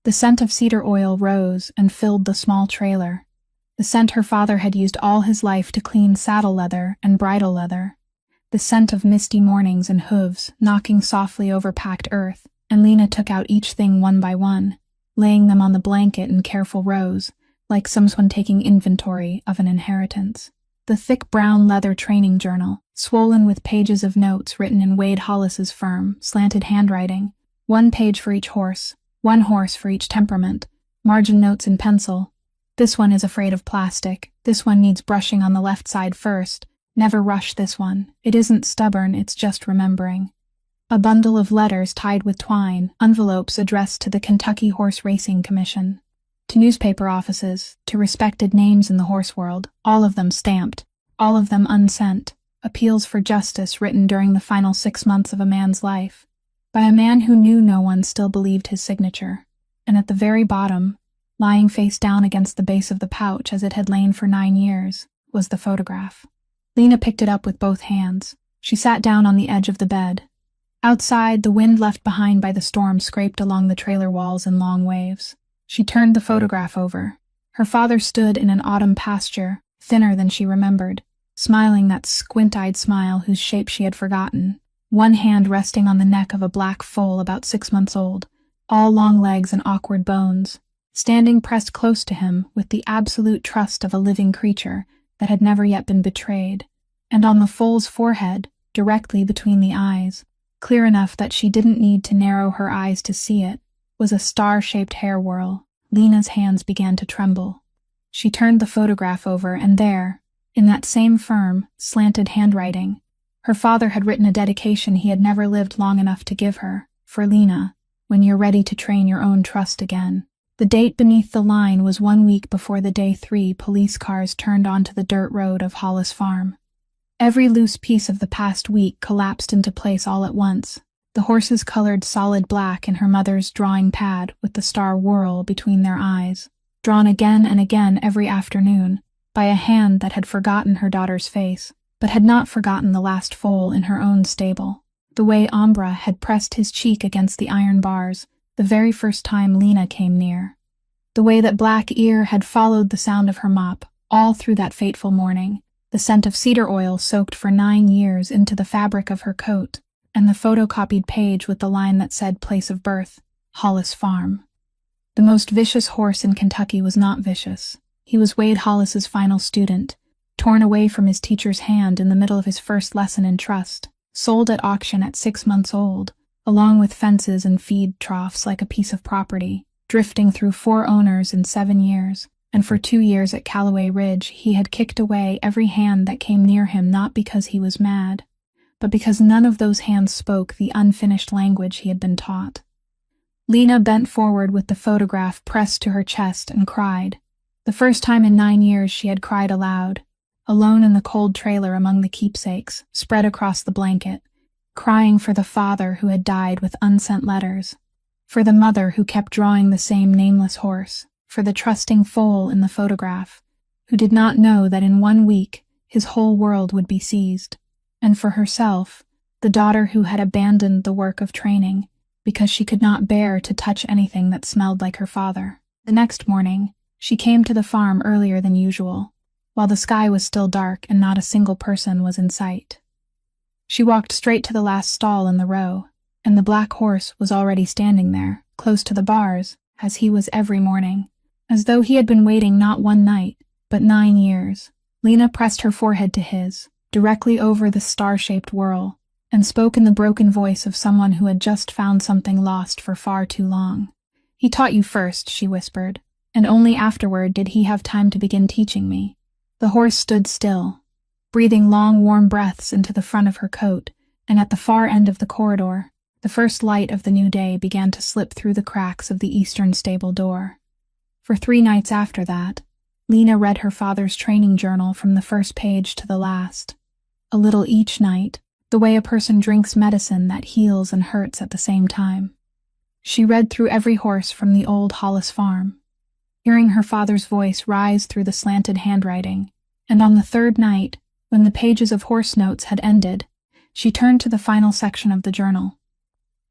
The scent of cedar oil rose and filled the small trailer, the scent her father had used all his life to clean saddle leather and bridle leather, the scent of misty mornings and hooves knocking softly over packed earth, and Lena took out each thing one by one, laying them on the blanket in careful rows, like someone taking inventory of an inheritance. The thick brown leather training journal, swollen with pages of notes written in Wade Hollis's firm, slanted handwriting, 1 page for each horse, 1 horse for each temperament, margin notes in pencil. This one is afraid of plastic. This one needs brushing on the left side first. Never rush this one. It isn't stubborn, it's just remembering. A bundle of letters tied with twine, envelopes addressed to the Kentucky Horse Racing Commission, to newspaper offices, to respected names in the horse world, all of them stamped, all of them unsent, appeals for justice written during the final 6 months of a man's life, by a man who knew no one still believed his signature. And at the very bottom, lying face down against the base of the pouch as it had lain for 9 years, was the photograph. Lena picked it up with both hands. She sat down on the edge of the bed. Outside, the wind left behind by the storm scraped along the trailer walls in long waves. She turned the photograph over. Her father stood in an autumn pasture, thinner than she remembered, smiling that squint-eyed smile whose shape she had forgotten, one hand resting on the neck of a black foal about 6 months old, all long legs and awkward bones, standing pressed close to him with the absolute trust of a living creature that had never yet been betrayed, and on the foal's forehead, directly between the eyes, clear enough that she didn't need to narrow her eyes to see it, was a star-shaped hair whorl. Lena's hands began to tremble. She turned the photograph over, and there, in that same firm, slanted handwriting, her father had written a dedication he had never lived long enough to give her, for Lena, when you're ready to train your own trust again. The date beneath the line was 1 week before the day 3 police cars turned onto the dirt road of Hollis Farm. Every loose piece of the past week collapsed into place all at once. The horses colored solid black in her mother's drawing pad with the star whorl between their eyes, drawn again and again every afternoon by a hand that had forgotten her daughter's face, but had not forgotten the last foal in her own stable. The way Ambra had pressed his cheek against the iron bars, the very first time Lena came near. The way that Black Ear had followed the sound of her mop all through that fateful morning, the scent of cedar oil soaked for 9 years into the fabric of her coat, and the photocopied page with the line that said place of birth, Hollis Farm. The most vicious horse in Kentucky was not vicious. He was Wade Hollis's final student, torn away from his teacher's hand in the middle of his first lesson in trust, sold at auction at 6 months old, along with fences and feed troughs like a piece of property, drifting through 4 owners in 7 years, and for 2 years at Callaway Ridge he had kicked away every hand that came near him, not because he was mad, but because none of those hands spoke the unfinished language he had been taught. Lena bent forward with the photograph pressed to her chest and cried. The first time in 9 years she had cried aloud, alone in the cold trailer among the keepsakes, spread across the blanket, crying for the father who had died with unsent letters, for the mother who kept drawing the same nameless horse, for the trusting foal in the photograph, who did not know that in 1 week his whole world would be seized, and for herself, the daughter who had abandoned the work of training because she could not bear to touch anything that smelled like her father. The next morning, she came to the farm earlier than usual, while the sky was still dark and not a single person was in sight. She walked straight to the last stall in the row, and the black horse was already standing there, close to the bars, as he was every morning, as though he had been waiting not 1 night, but 9 years. Lena pressed her forehead to his, directly over the star-shaped whirl, and spoke in the broken voice of someone who had just found something lost for far too long. "He taught you first," she whispered, "and only afterward did he have time to begin teaching me." The horse stood still, breathing long, warm breaths into the front of her coat, and at the far end of the corridor, the first light of the new day began to slip through the cracks of the eastern stable door. For 3 nights after that, Lena read her father's training journal from the first page to the last, a little each night, the way a person drinks medicine that heals and hurts at the same time. She read through every horse from the old Hollis farm, hearing her father's voice rise through the slanted handwriting, and on the 3rd night, when the pages of horse notes had ended, she turned to the final section of the journal.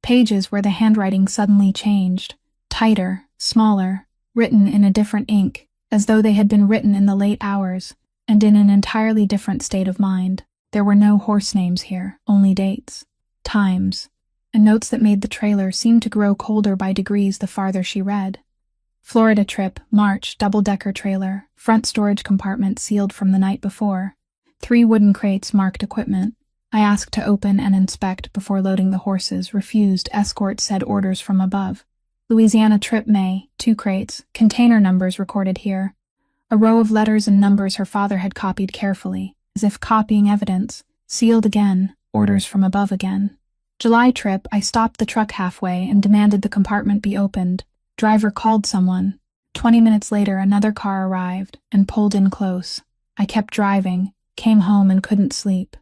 Pages where the handwriting suddenly changed, tighter, smaller, written in a different ink, as though they had been written in the late hours, and in an entirely different state of mind. There were no horse names here, only dates, times, and notes that made the trailer seem to grow colder by degrees the farther she read. Florida trip, March, double-decker trailer, front storage compartment sealed from the night before, 3 wooden crates marked equipment. I asked to open and inspect before loading the horses, refused, escort said orders from above. Louisiana trip, May, 2 crates, container numbers recorded here. A row of letters and numbers her father had copied carefully, as if copying evidence, sealed again, orders from above again. July trip, I stopped the truck halfway and demanded the compartment be opened. Driver called someone. 20 minutes later, another car arrived and pulled in close. I kept driving, came home and couldn't sleep.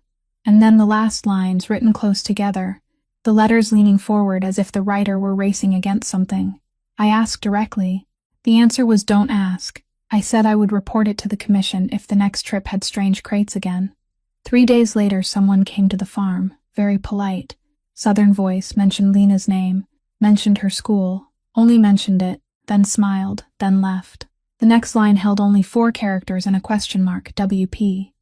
And then the last lines written close together, the letters leaning forward as if the writer were racing against something. I asked directly. The answer was don't ask. I said I would report it to the commission if the next trip had strange crates again. 3 days later, someone came to the farm, very polite. Southern voice, mentioned Lena's name, mentioned her school, only mentioned it, then smiled, then left. The next line held only 4 characters and a question mark, WP.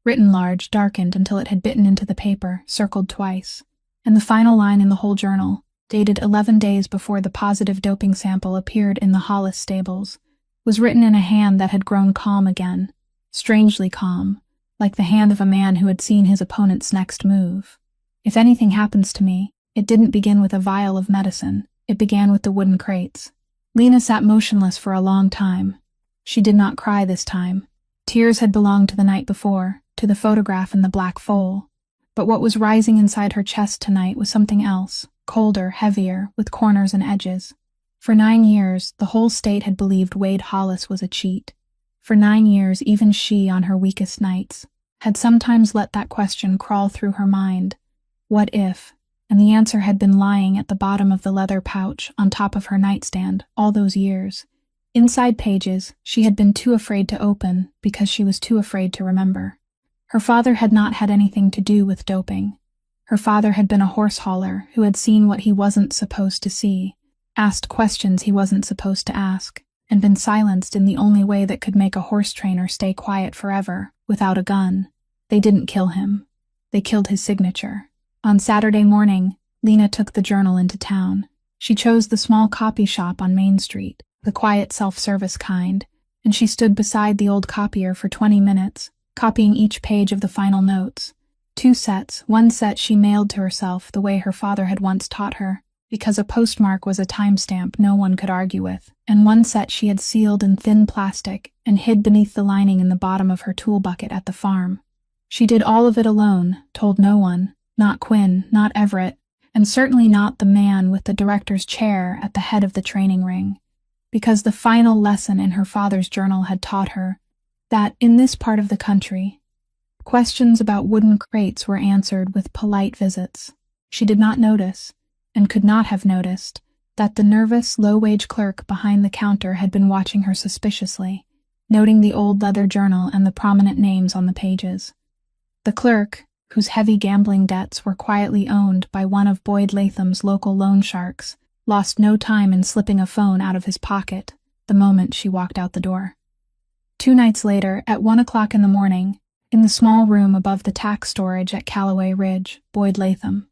Written large, darkened until it had bitten into the paper, circled twice. And the final line in the whole journal, dated 11 days before the positive doping sample appeared in the Hollis stables, was written in a hand that had grown calm again, strangely calm, like the hand of a man who had seen his opponent's next move. If anything happens to me, it didn't begin with a vial of medicine, it began with the wooden crates. Lena sat motionless for a long time. She did not cry this time. Tears had belonged to the night before, to the photograph in the black foal. But what was rising inside her chest tonight was something else, colder, heavier, with corners and edges. For 9 years, the whole state had believed Wade Hollis was a cheat. For 9 years, even she, on her weakest nights, had sometimes let that question crawl through her mind. What if? And the answer had been lying at the bottom of the leather pouch on top of her nightstand all those years. Inside pages she had been too afraid to open because she was too afraid to remember. Her father had not had anything to do with doping. Her father had been a horse hauler who had seen what he wasn't supposed to see, asked questions he wasn't supposed to ask, and been silenced in the only way that could make a horse trainer stay quiet forever, without a gun. They didn't kill him. They killed his signature. On Saturday morning, Lena took the journal into town. She chose the small copy shop on Main Street, the quiet self-service kind, and she stood beside the old copier for 20 minutes, copying each page of the final notes. 2 sets, one set she mailed to herself the way her father had once taught her, because a postmark was a timestamp no one could argue with, and one set she had sealed in thin plastic and hid beneath the lining in the bottom of her tool bucket at the farm. She did all of it alone, told no one, not Quinn, not Everett, and certainly not the man with the director's chair at the head of the training ring, because the final lesson in her father's journal had taught her that, in this part of the country, questions about wooden crates were answered with polite visits. She did not notice, and could not have noticed, that the nervous, low-wage clerk behind the counter had been watching her suspiciously, noting the old leather journal and the prominent names on the pages. The clerk, whose heavy gambling debts were quietly owned by one of Boyd Latham's local loan sharks, lost no time in slipping a phone out of his pocket the moment she walked out the door. 2 nights later, at 1 o'clock in the morning, in the small room above the tax storage at Callaway Ridge, Boyd Latham,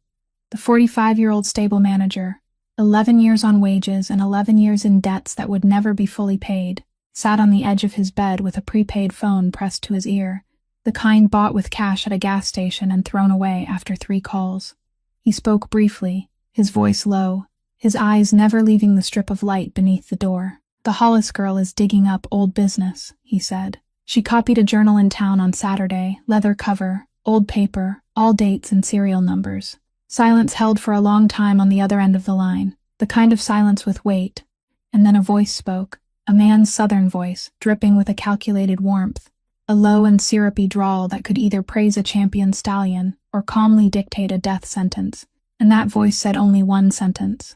the 45-year-old stable manager, 11 years on wages and 11 years in debts that would never be fully paid, sat on the edge of his bed with a prepaid phone pressed to his ear, the kind bought with cash at a gas station and thrown away after 3 calls. He spoke briefly, his voice low, his eyes never leaving the strip of light beneath the door. "The Hollis girl is digging up old business," he said. She copied a journal in town on Saturday, leather cover, old paper, all dates and serial numbers. Silence held for a long time on the other end of the line, the kind of silence with weight, and then a voice spoke, a man's southern voice, dripping with a calculated warmth, a low and syrupy drawl that could either praise a champion stallion or calmly dictate a death sentence, and that voice said only one sentence.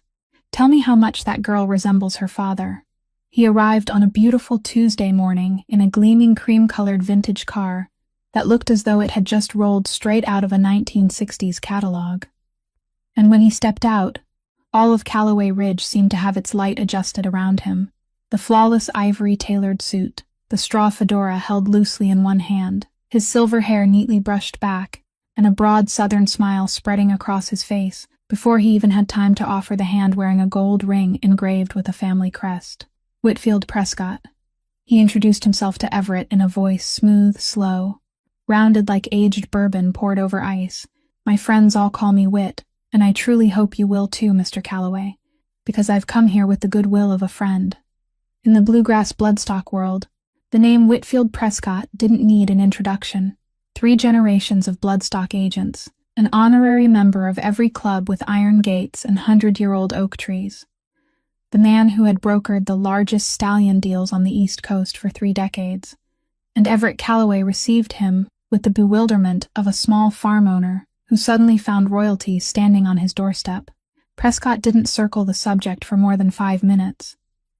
"Tell me how much that girl resembles her father." He arrived on a beautiful Tuesday morning in a gleaming cream-colored vintage car that looked as though it had just rolled straight out of a 1960s catalog. And when he stepped out, all of Callaway Ridge seemed to have its light adjusted around him. The flawless ivory-tailored suit, the straw fedora held loosely in one hand, his silver hair neatly brushed back, and a broad southern smile spreading across his face before he even had time to offer the hand wearing a gold ring engraved with a family crest. "Whitfield Prescott." He introduced himself to Everett in a voice smooth, slow, rounded like aged bourbon poured over ice. "My friends all call me Whit, and I truly hope you will too, Mr. Callaway, because I've come here with the goodwill of a friend." In the bluegrass bloodstock world, the name Whitfield Prescott didn't need an introduction. 3 generations of bloodstock agents, an honorary member of every club with iron gates and 100-year-old oak trees. The man who had brokered the largest stallion deals on the East Coast for 3 decades. And Everett Callaway received him with the bewilderment of a small farm owner who suddenly found royalty standing on his doorstep. Prescott didn't circle the subject for more than 5 minutes.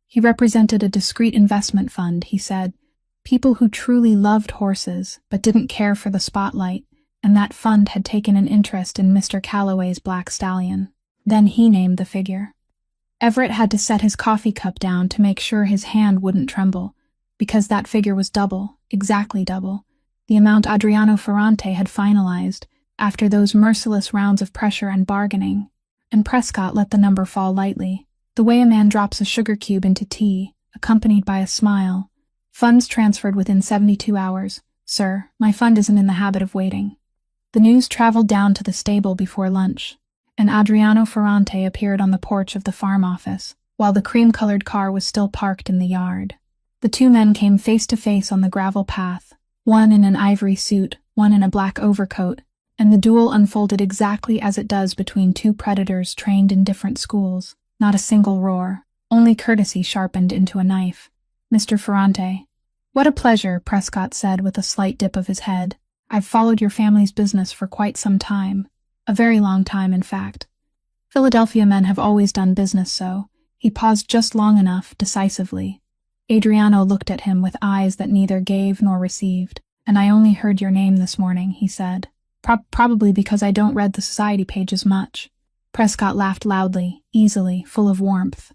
He represented a discreet investment fund, he said, people who truly loved horses but didn't care for the spotlight, and that fund had taken an interest in Mr. Callaway's black stallion. Then he named the figure. Everett had to set his coffee cup down to make sure his hand wouldn't tremble, because that figure was double, exactly double, the amount Adriano Ferrante had finalized after those merciless rounds of pressure and bargaining, and Prescott let the number fall lightly, the way a man drops a sugar cube into tea, accompanied by a smile. "Funds transferred within 72 hours. Sir, my fund isn't in the habit of waiting." The news traveled down to the stable before lunch, and Adriano Ferrante appeared on the porch of the farm office, while the cream-colored car was still parked in the yard. The 2 men came face to face on the gravel path, one in an ivory suit, one in a black overcoat, and the duel unfolded exactly as it does between 2 predators trained in different schools. Not a single roar, only courtesy sharpened into a knife. "Mr. Ferrante." "What a pleasure," Prescott said with a slight dip of his head. "I've followed your family's business for quite some time. A very long time, in fact. Philadelphia men have always done business so." He paused just long enough, decisively. Adriano looked at him with eyes that neither gave nor received. "And I only heard your name this morning," he said. Probably because I don't read the society pages much." Prescott laughed loudly, easily, full of warmth.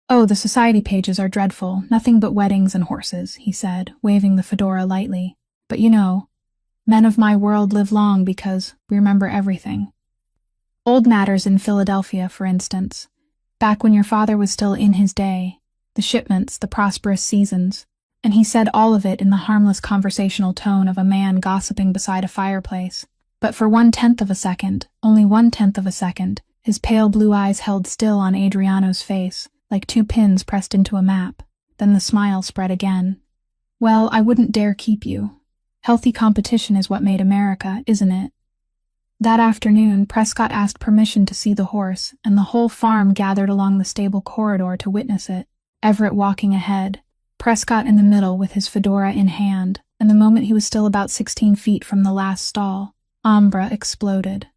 Oh, the society pages are dreadful, nothing but weddings and horses, he said, waving the fedora lightly. But you know, men of my world live long because we remember everything. Old matters in Philadelphia, for instance. Back when your father was still in his day, the shipments, the prosperous seasons, and he said all of it in the harmless conversational tone of a man gossiping beside a fireplace. But for 1/10 of a second, only 1/10 of a second, his pale blue eyes held still on Adriano's face, like two pins pressed into a map. Then the smile spread again. Well, I wouldn't dare keep you. Healthy competition is what made America, isn't it? That afternoon, Prescott asked permission to see the horse, and the whole farm gathered along the stable corridor to witness it. Everett walking ahead, Prescott in the middle with his fedora in hand, and the moment he was still about 16 feet from the last stall, Ambra exploded.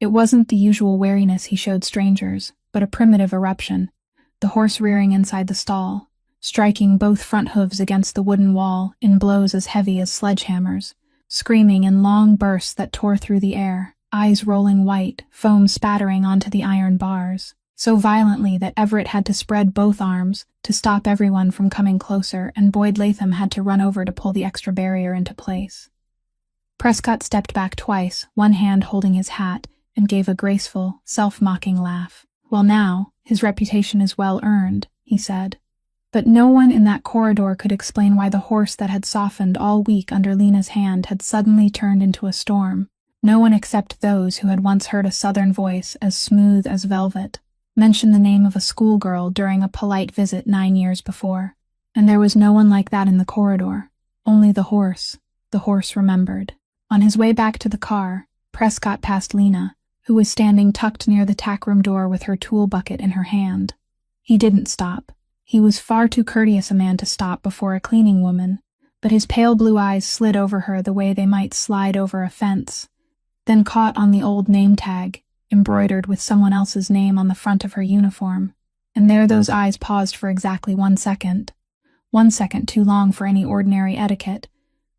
It wasn't the usual wariness he showed strangers, but a primitive eruption, the horse rearing inside the stall, striking both front hooves against the wooden wall in blows as heavy as sledgehammers, screaming in long bursts that tore through the air, eyes rolling white, foam spattering onto the iron bars, so violently that Everett had to spread both arms to stop everyone from coming closer, and Boyd Latham had to run over to pull the extra barrier into place. Prescott stepped back twice, one hand holding his hat, and gave a graceful, self-mocking laugh. Well now, his reputation is well earned, he said. But no one in that corridor could explain why the horse that had softened all week under Lena's hand had suddenly turned into a storm. No one except those who had once heard a southern voice as smooth as velvet mention the name of a schoolgirl during a polite visit 9 years before. And there was no one like that in the corridor. Only the horse. The horse remembered. On his way back to the car, Prescott passed Lena, who was standing tucked near the tackroom door with her tool bucket in her hand. He didn't stop. He was far too courteous a man to stop before a cleaning woman, but his pale blue eyes slid over her the way they might slide over a fence, then caught on the old name tag, embroidered with someone else's name on the front of her uniform, and there those eyes paused for exactly 1 second. 1 second too long for any ordinary etiquette,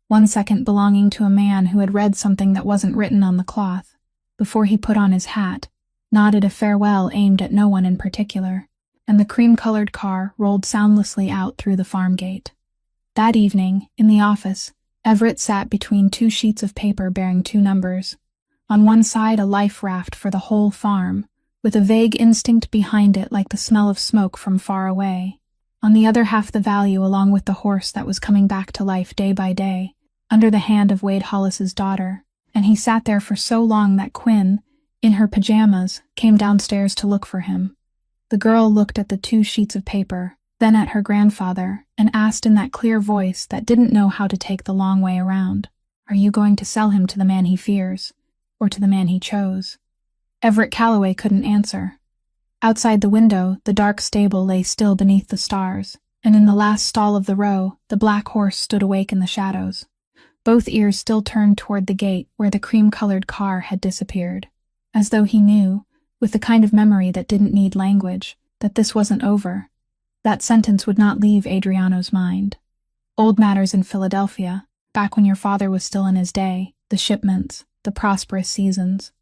1 second belonging to a man who had read something that wasn't written on the cloth, before he put on his hat, nodded a farewell aimed at no one in particular, and the cream-colored car rolled soundlessly out through the farm gate. That evening, in the office, Everett sat between 2 sheets of paper bearing 2 numbers. On one side a life raft for the whole farm, with a vague instinct behind it like the smell of smoke from far away. On the other half the value along with the horse that was coming back to life day by day, under the hand of Wade Hollis's daughter, and he sat there for so long that Quinn, in her pajamas, came downstairs to look for him. The girl looked at the 2 sheets of paper, then at her grandfather, and asked in that clear voice that didn't know how to take the long way around, "Are you going to sell him to the man he fears, or to the man he chose?" Everett Calloway couldn't answer. Outside the window, the dark stable lay still beneath the stars, and in the last stall of the row, the black horse stood awake in the shadows, both ears still turned toward the gate where the cream-colored car had disappeared, as though he knew, with the kind of memory that didn't need language, that this wasn't over. That sentence would not leave Adriano's mind. Old matters in Philadelphia, back when your father was still in his day, the shipments, the prosperous seasons.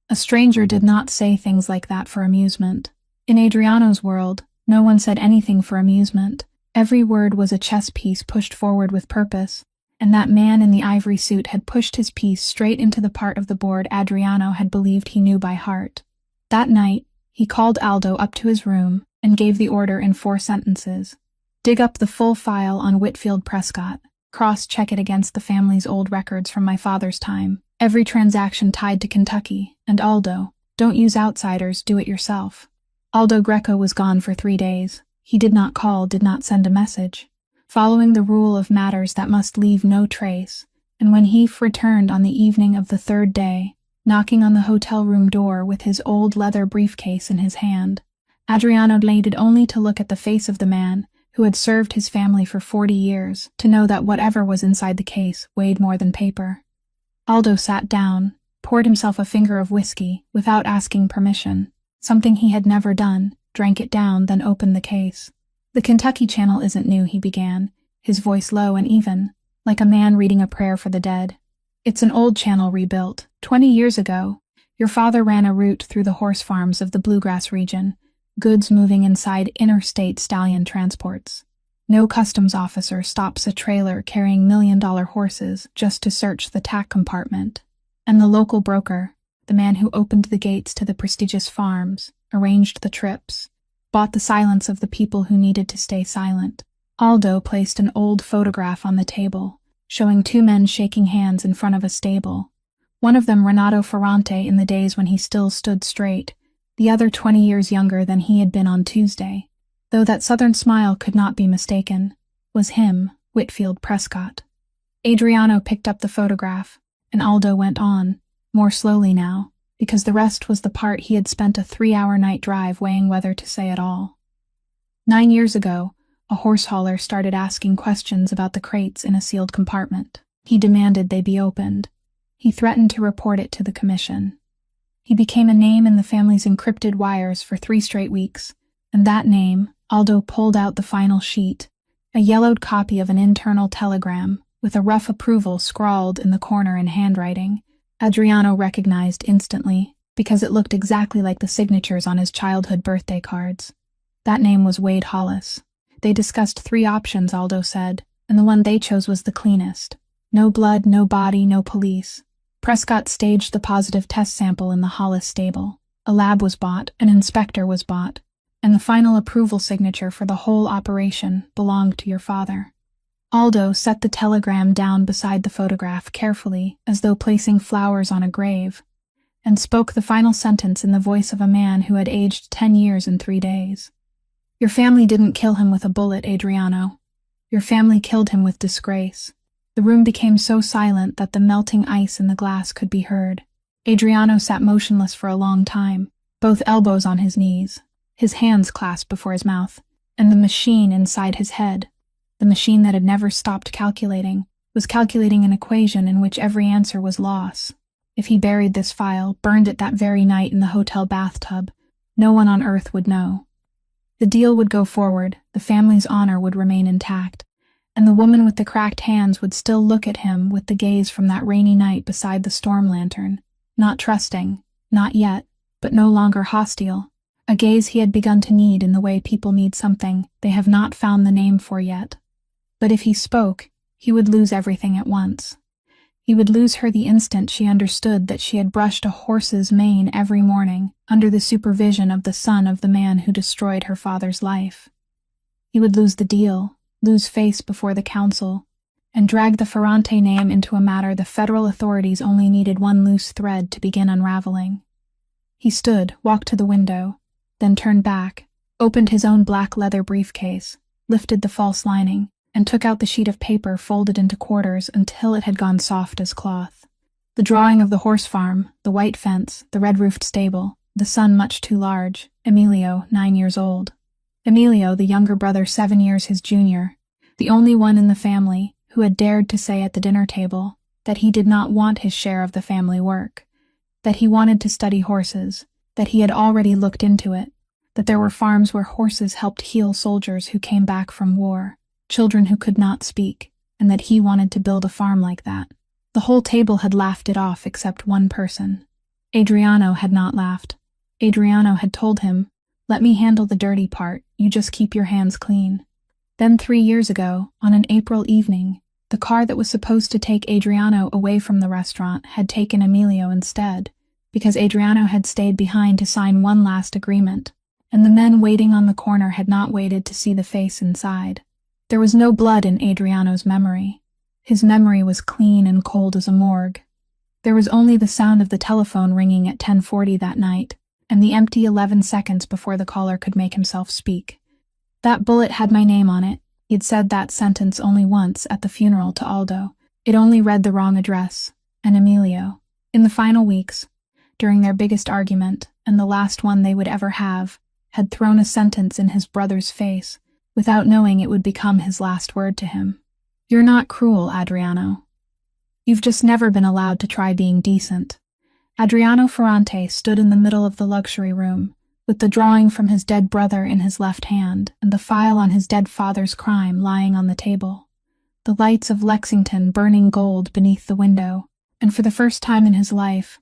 A stranger did not say things like that for amusement. In Adriano's world, no one said anything for amusement. Every word was a chess piece pushed forward with purpose, and that man in the ivory suit had pushed his piece straight into the part of the board Adriano had believed he knew by heart. That night, he called Aldo up to his room and gave the order in 4 sentences. Dig up the full file on Whitfield Prescott. Cross-check it against the family's old records from my father's time. Every transaction tied to Kentucky. And Aldo, don't use outsiders, do it yourself. Aldo Greco was gone for 3 days. He did not call, did not send a message, following the rule of matters that must leave no trace, and when he returned on the evening of the 3rd day, knocking on the hotel room door with his old leather briefcase in his hand, Adriano waited only to look at the face of the man who had served his family for 40 years, to know that whatever was inside the case weighed more than paper. Aldo sat down, poured himself a finger of whiskey without asking permission, something he had never done, drank it down, then opened the case. "The Kentucky Channel isn't new," he began, his voice low and even, like a man reading a prayer for the dead. "It's an old channel rebuilt. 20 years ago, your father ran a route through the horse farms of the Bluegrass region, goods moving inside interstate stallion transports. No customs officer stops a trailer carrying million-dollar horses just to search the tack compartment. And the local broker, the man who opened the gates to the prestigious farms, arranged the trips, bought the silence of the people who needed to stay silent. Aldo placed an old photograph on the table, showing two men shaking hands in front of a stable. One of them Renato Ferrante in the days when he still stood straight, the other 20 years younger than he had been on Tuesday. Though that southern smile could not be mistaken, was him, Whitfield Prescott. Adriano picked up the photograph, and Aldo went on, more slowly now, because the rest was the part he had spent a 3-hour night drive weighing whether to say at all. 9 years ago, a horse hauler started asking questions about the crates in a sealed compartment. He demanded they be opened. He threatened to report it to the commission. He became a name in the family's encrypted wires for 3 straight weeks, and that name, Aldo pulled out the final sheet, a yellowed copy of an internal telegram, with a rough approval scrawled in the corner in handwriting. Adriano recognized instantly, because it looked exactly like the signatures on his childhood birthday cards. That name was Wade Hollis. They discussed 3 options, Aldo said, and the one they chose was the cleanest. No blood, no body, no police. Prescott staged the positive test sample in the Hollis stable. A lab was bought, an inspector was bought, and the final approval signature for the whole operation belonged to your father. Aldo set the telegram down beside the photograph carefully, as though placing flowers on a grave, and spoke the final sentence in the voice of a man who had aged 10 years in 3 days. Your family didn't kill him with a bullet, Adriano. Your family killed him with disgrace. The room became so silent that the melting ice in the glass could be heard. Adriano sat motionless for a long time, both elbows on his knees, his hands clasped before his mouth, and the machine inside his head, the machine that had never stopped calculating, was calculating an equation in which every answer was loss. If he buried this file, burned it that very night in the hotel bathtub, no one on earth would know. The deal would go forward, the family's honor would remain intact, and the woman with the cracked hands would still look at him with the gaze from that rainy night beside the storm lantern, not trusting, not yet, but no longer hostile, a gaze he had begun to need in the way people need something they have not found the name for yet. But if he spoke, he would lose everything at once. He would lose her the instant she understood that she had brushed a horse's mane every morning under the supervision of the son of the man who destroyed her father's life. He would lose the deal, lose face before the council, and drag the Ferrante name into a matter the federal authorities only needed one loose thread to begin unraveling. He stood, walked to the window, then turned back, opened his own black leather briefcase, lifted the false lining, and took out the sheet of paper folded into quarters until it had gone soft as cloth. The drawing of the horse farm, the white fence, the red-roofed stable, the son much too large, Emilio, 9 years old. Emilio, the younger brother 7 years his junior, the only one in the family who had dared to say at the dinner table that he did not want his share of the family work, that he wanted to study horses, that he had already looked into it, that there were farms where horses helped heal soldiers who came back from war, children who could not speak, and that he wanted to build a farm like that. The whole table had laughed it off except one person. Adriano had not laughed. Adriano had told him, "Let me handle the dirty part, you just keep your hands clean." Then 3 years ago, on an April evening, the car that was supposed to take Adriano away from the restaurant had taken Emilio instead, because Adriano had stayed behind to sign one last agreement, and the men waiting on the corner had not waited to see the face inside. There was no blood in Adriano's memory. His memory was clean and cold as a morgue. There was only the sound of the telephone ringing at 10:40 that night, and the empty 11 seconds before the caller could make himself speak. That bullet had my name on it. He'd said that sentence only once at the funeral to Aldo. It only read the wrong address. And Emilio, in the final weeks, during their biggest argument, and the last one they would ever have, had thrown a sentence in his brother's face, without knowing it would become his last word to him. "You're not cruel, Adriano. You've just never been allowed to try being decent." Adriano Ferrante stood in the middle of the luxury room, with the drawing from his dead brother in his left hand and the file on his dead father's crime lying on the table. The lights of Lexington burning gold beneath the window, and for the first time in his life,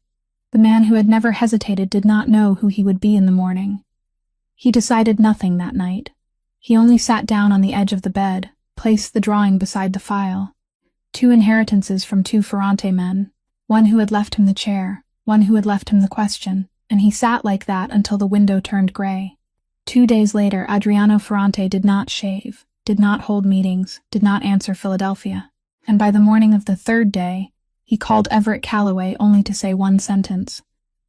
the man who had never hesitated did not know who he would be in the morning. He decided nothing that night. He only sat down on the edge of the bed, placed the drawing beside the file. 2 inheritances from 2 Ferrante men, one who had left him the chair, one who had left him the question, and he sat like that until the window turned gray. 2 days later, Adriano Ferrante did not shave, did not hold meetings, did not answer Philadelphia, and by the morning of the 3rd day, he called Everett Calloway only to say one sentence.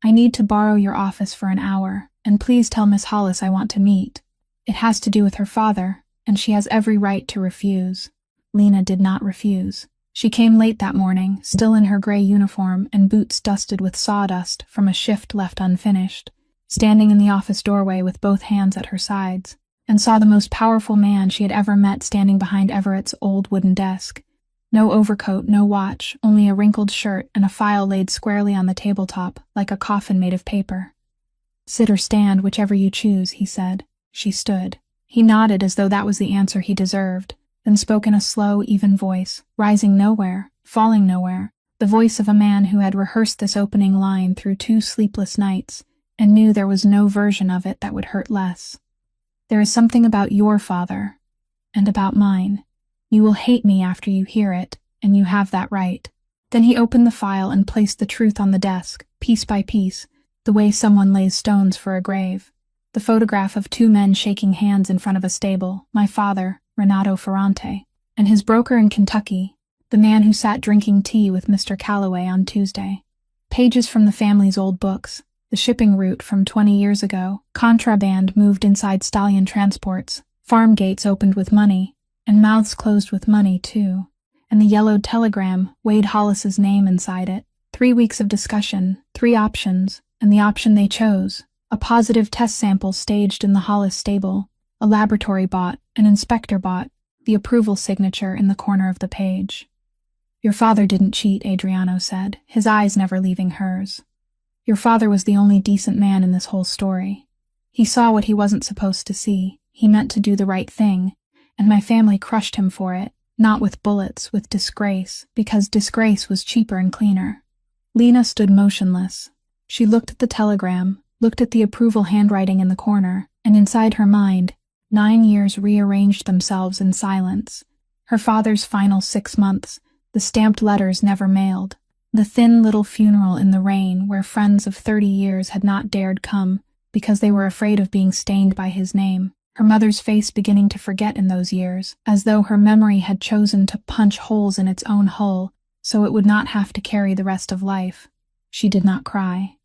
"I need to borrow your office for an hour, and please tell Miss Hollis I want to meet. It has to do with her father, and she has every right to refuse." Lena did not refuse. She came late that morning, still in her gray uniform and boots dusted with sawdust from a shift left unfinished, standing in the office doorway with both hands at her sides, and saw the most powerful man she had ever met standing behind Everett's old wooden desk. No overcoat, no watch, only a wrinkled shirt and a file laid squarely on the tabletop, like a coffin made of paper. "Sit or stand, whichever you choose," he said. She stood. He nodded as though that was the answer he deserved, then spoke in a slow, even voice, rising nowhere, falling nowhere, the voice of a man who had rehearsed this opening line through 2 sleepless nights, and knew there was no version of it that would hurt less. "There is something about your father, and about mine. You will hate me after you hear it, and you have that right." Then he opened the file and placed the truth on the desk, piece by piece, the way someone lays stones for a grave. The photograph of 2 men shaking hands in front of a stable, my father, Renato Ferrante, and his broker in Kentucky, the man who sat drinking tea with Mr. Calloway on Tuesday. Pages from the family's old books, the shipping route from 20 years ago, contraband moved inside stallion transports, farm gates opened with money, and mouths closed with money, too. And the yellowed telegram, Wade Hollis's name inside it. 3 weeks of discussion, 3 options, and the option they chose. A positive test sample staged in the Hollis stable, a laboratory bought, an inspector bought, the approval signature in the corner of the page. "Your father didn't cheat," Adriano said, his eyes never leaving hers. "Your father was the only decent man in this whole story. He saw what he wasn't supposed to see. He meant to do the right thing, and my family crushed him for it, not with bullets, with disgrace, because disgrace was cheaper and cleaner." Lena stood motionless. She looked at the telegram, looked at the approval handwriting in the corner, and inside her mind, 9 years rearranged themselves in silence. Her father's final 6 months, the stamped letters never mailed, the thin little funeral in the rain where friends of 30 years had not dared come because they were afraid of being stained by his name. Her mother's face beginning to forget in those years, as though her memory had chosen to punch holes in its own hull so it would not have to carry the rest of life. She did not cry.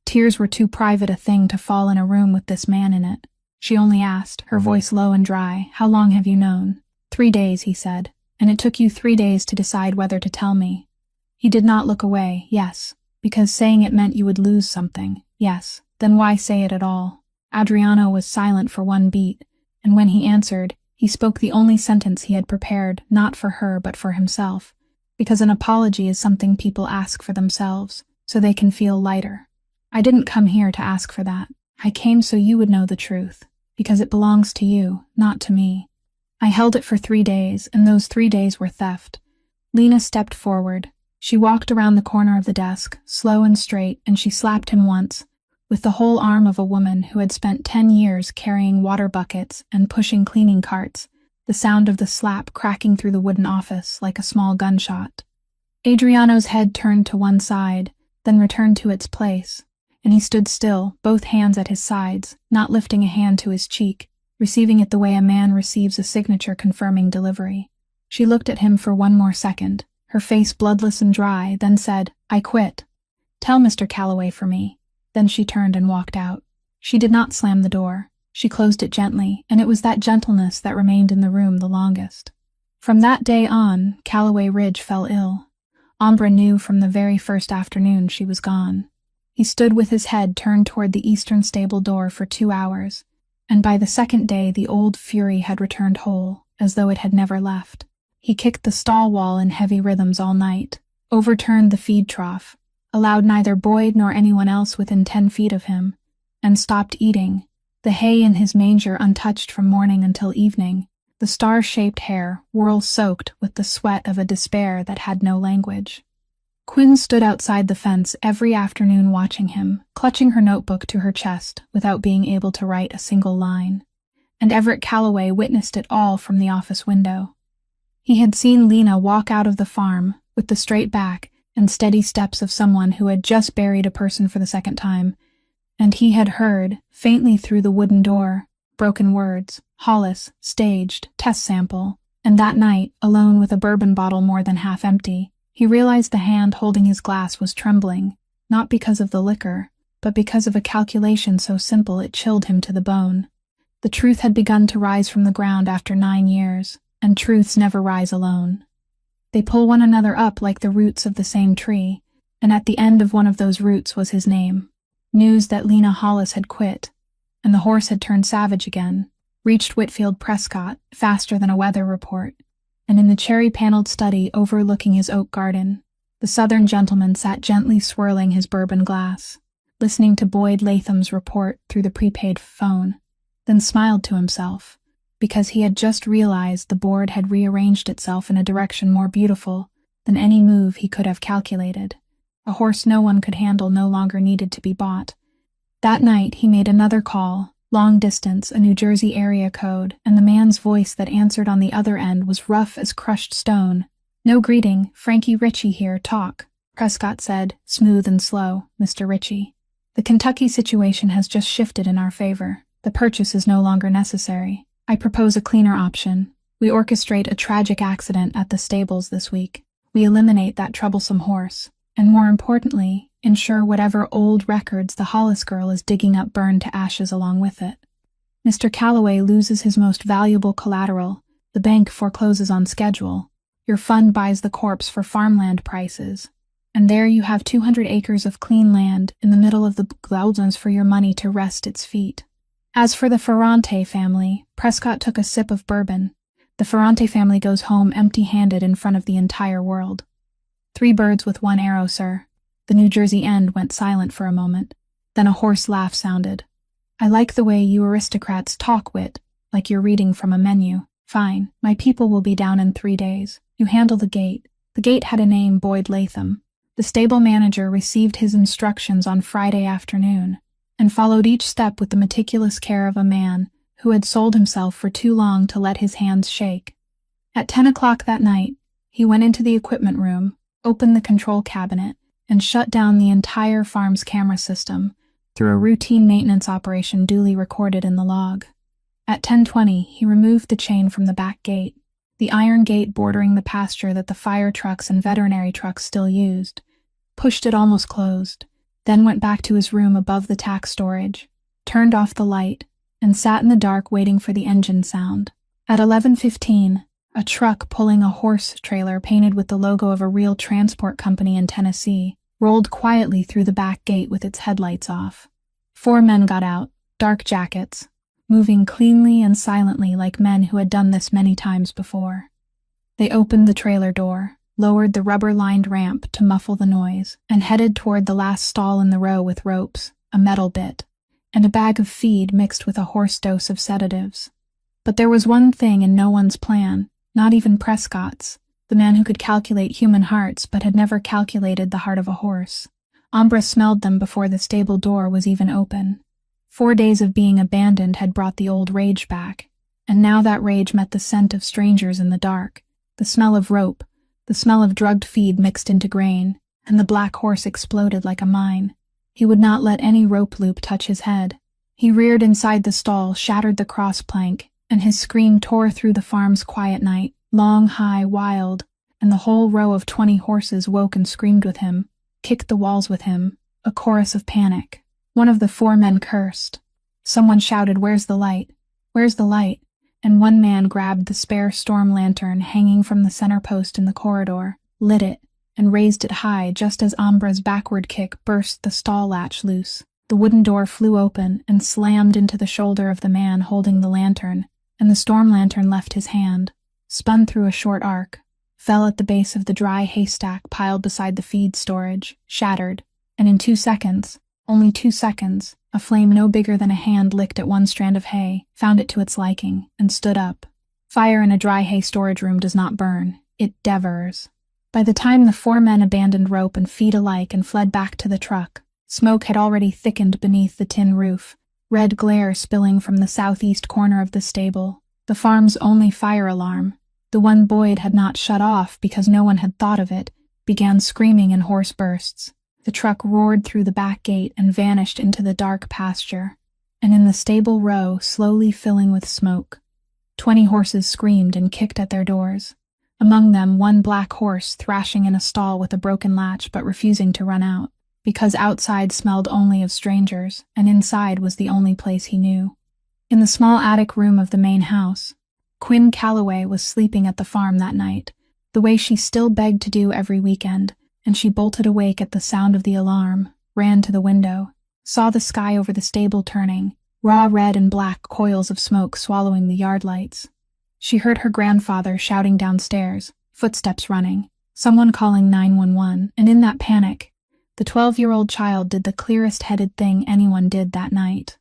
Tears were too private a thing to fall in a room with this man in it. She only asked, her voice low and dry, "How long have you known?" 3 days, he said, "and it took you 3 days to decide whether to tell me." He did not look away. "Yes, because saying it meant you would lose something." "Yes, then why say it at all?" Adriano was silent for 1 beat, and when he answered, he spoke the only sentence he had prepared, not for her but for himself, because an apology is something people ask for themselves, so they can feel lighter. "I didn't come here to ask for that. I came so you would know the truth, because it belongs to you, not to me. I held it for 3 days, and those 3 days were theft." Lena stepped forward. She walked around the corner of the desk, slow and straight, and she slapped him once, with the whole arm of a woman who had spent 10 years carrying water buckets and pushing cleaning carts, the sound of the slap cracking through the wooden office like a small gunshot. Adriano's head turned to one side, then returned to its place, and he stood still, both hands at his sides, not lifting a hand to his cheek, receiving it the way a man receives a signature confirming delivery. She looked at him for 1 more second, her face bloodless and dry, then said, "I quit. Tell Mr. Calloway for me." Then she turned and walked out. She did not slam the door. She closed it gently, and it was that gentleness that remained in the room the longest. From that day on, Calloway Ridge fell ill. Ambra knew from the very first afternoon she was gone. He stood with his head turned toward the eastern stable door for 2 hours, and by the 2nd day the old fury had returned whole, as though it had never left. He kicked the stall wall in heavy rhythms all night, overturned the feed trough, allowed neither Boyd nor anyone else within 10 feet of him, and stopped eating, the hay in his manger untouched from morning until evening, the star-shaped hair whirl-soaked with the sweat of a despair that had no language. Quinn stood outside the fence every afternoon watching him, clutching her notebook to her chest without being able to write a single line. And Everett Calloway witnessed it all from the office window. He had seen Lena walk out of the farm with the straight back and steady steps of someone who had just buried a person for the second time, and he had heard, faintly through the wooden door, broken words, Hollis, staged, test sample, and that night, alone with a bourbon bottle more than half empty, he realized the hand holding his glass was trembling, not because of the liquor, but because of a calculation so simple it chilled him to the bone. The truth had begun to rise from the ground after 9 years, and truths never rise alone. They pull one another up like the roots of the same tree, and at the end of one of those roots was his name. News that Lena Hollis had quit, and the horse had turned savage again, reached Whitfield Prescott faster than a weather report, and in the cherry-paneled study overlooking his oak garden, the Southern gentleman sat gently swirling his bourbon glass, listening to Boyd Latham's report through the prepaid phone, then smiled to himself, because he had just realized the board had rearranged itself in a direction more beautiful than any move he could have calculated. A horse no one could handle no longer needed to be bought. That night he made another call, long distance, a New Jersey area code, and the man's voice that answered on the other end was rough as crushed stone. "No greeting, Frankie Ritchie here, talk," Prescott said, smooth and slow. "Mr. Ritchie. The Kentucky situation has just shifted in our favor. The purchase is no longer necessary. I propose a cleaner option. We orchestrate a tragic accident at the stables this week. We eliminate that troublesome horse, and more importantly, ensure whatever old records the Hollis girl is digging up burn to ashes along with it. Mr. Calloway loses his most valuable collateral. The bank forecloses on schedule. Your fund buys the corpse for farmland prices. And there you have 200 acres of clean land in the middle of the Wildest for your money to rest its feet." As for the Ferrante family, Prescott took a sip of bourbon. The Ferrante family goes home empty-handed in front of the entire world. 3 birds with 1 arrow, sir. The New Jersey end went silent for a moment. Then a hoarse laugh sounded. "I like the way you aristocrats talk, Wit, like you're reading from a menu. Fine, my people will be down in 3 days. You handle the gate." The gate had a name, Boyd Latham. The stable manager received his instructions on Friday afternoon, and followed each step with the meticulous care of a man who had sold himself for too long to let his hands shake. At 10 o'clock that night, he went into the equipment room, opened the control cabinet, and shut down the entire farm's camera system through a routine maintenance operation duly recorded in the log. At 10:20, he removed the chain from the back gate, the iron gate bordering the pasture that the fire trucks and veterinary trucks still used, pushed it almost closed, then went back to his room above the tack storage, turned off the light, and sat in the dark waiting for the engine sound. At 11:15, a truck pulling a horse trailer painted with the logo of a real transport company in Tennessee rolled quietly through the back gate with its headlights off. 4 men got out, dark jackets, moving cleanly and silently like men who had done this many times before. They opened the trailer door, lowered the rubber-lined ramp to muffle the noise, and headed toward the last stall in the row with ropes, a metal bit, and a bag of feed mixed with a horse dose of sedatives. But there was one thing in no one's plan, not even Prescott's, the man who could calculate human hearts but had never calculated the heart of a horse. Umbra smelled them before the stable door was even open. 4 days of being abandoned had brought the old rage back, and now that rage met the scent of strangers in the dark, the smell of rope, the smell of drugged feed mixed into grain, and the black horse exploded like a mine. He would not let any rope loop touch his head. He reared inside the stall, shattered the cross plank, and his scream tore through the farm's quiet night, long, high, wild, and the whole row of 20 horses woke and screamed with him, kicked the walls with him, a chorus of panic. One of the 4 men cursed. Someone shouted, "Where's the light? Where's the light?" And one man grabbed the spare storm lantern hanging from the center post in the corridor, lit it, and raised it high just as Umbra's backward kick burst the stall latch loose. The wooden door flew open and slammed into the shoulder of the man holding the lantern, and the storm lantern left his hand, spun through a short arc, fell at the base of the dry haystack piled beside the feed storage, shattered, and in 2 seconds, only 2 seconds, a flame no bigger than a hand licked at one strand of hay, found it to its liking, and stood up. Fire in a dry hay storage room does not burn, it devours. By the time the four men abandoned rope and feet alike and fled back to the truck, smoke had already thickened beneath the tin roof, red glare spilling from the southeast corner of the stable, the farm's only fire alarm, the one Boyd had not shut off because no one had thought of it, began screaming in hoarse bursts. The truck roared through the back gate and vanished into the dark pasture, and in the stable row, slowly filling with smoke, 20 horses screamed and kicked at their doors. Among them, one black horse thrashing in a stall with a broken latch but refusing to run out, because outside smelled only of strangers, and inside was the only place he knew. In the small attic room of the main house, Quinn Calloway was sleeping at the farm that night, the way she still begged to do every weekend, and she bolted awake at the sound of the alarm, ran to the window, saw the sky over the stable turning, raw red and black coils of smoke swallowing the yard lights. She heard her grandfather shouting downstairs, footsteps running, someone calling 911, and in that panic, the 12-year-old child did the clearest-headed thing anyone did that night.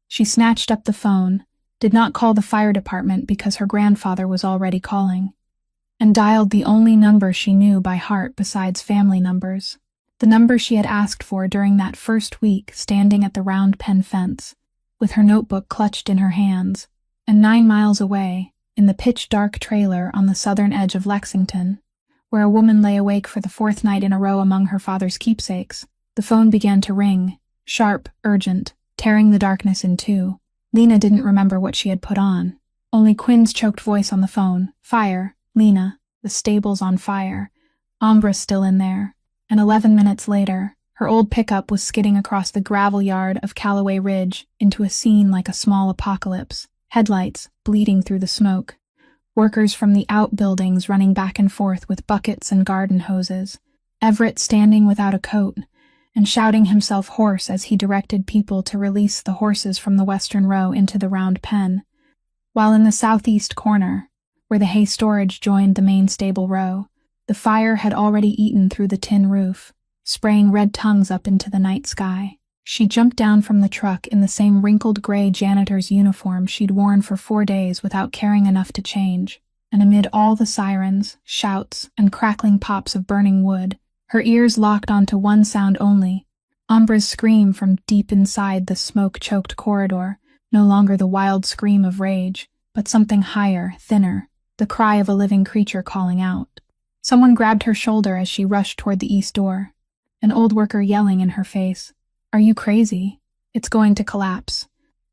She snatched up the phone, did not call the fire department because her grandfather was already calling, and dialed the only number she knew by heart besides family numbers, the number she had asked for during that first week standing at the round pen fence, with her notebook clutched in her hands, and 9 miles away, in the pitch-dark trailer on the southern edge of Lexington, where a woman lay awake for the 4th night in a row among her father's keepsakes, the phone began to ring, sharp, urgent, tearing the darkness in two. Lena didn't remember what she had put on. Only Quinn's choked voice on the phone. Fire, Lena, the stable's on fire. Ambra's still in there. And 11 minutes later, her old pickup was skidding across the gravel yard of Calloway Ridge into a scene like a small apocalypse. Headlights bleeding through the smoke. Workers from the outbuildings running back and forth with buckets and garden hoses. Everett standing without a coat and shouting himself hoarse as he directed people to release the horses from the western row into the round pen, while in the southeast corner, where the hay storage joined the main stable row, the fire had already eaten through the tin roof, spraying red tongues up into the night sky. She jumped down from the truck in the same wrinkled gray janitor's uniform she'd worn for 4 days without caring enough to change, and amid all the sirens, shouts, and crackling pops of burning wood, her ears locked onto one sound only, Ambra's scream from deep inside the smoke-choked corridor, no longer the wild scream of rage, but something higher, thinner, the cry of a living creature calling out. Someone grabbed her shoulder as she rushed toward the east door, an old worker yelling in her face, "Are you crazy? It's going to collapse."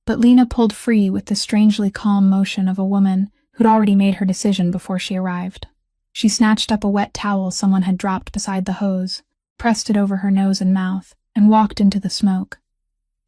But Lena pulled free with the strangely calm motion of a woman who'd already made her decision before she arrived. She snatched up a wet towel someone had dropped beside the hose, pressed it over her nose and mouth, and walked into the smoke.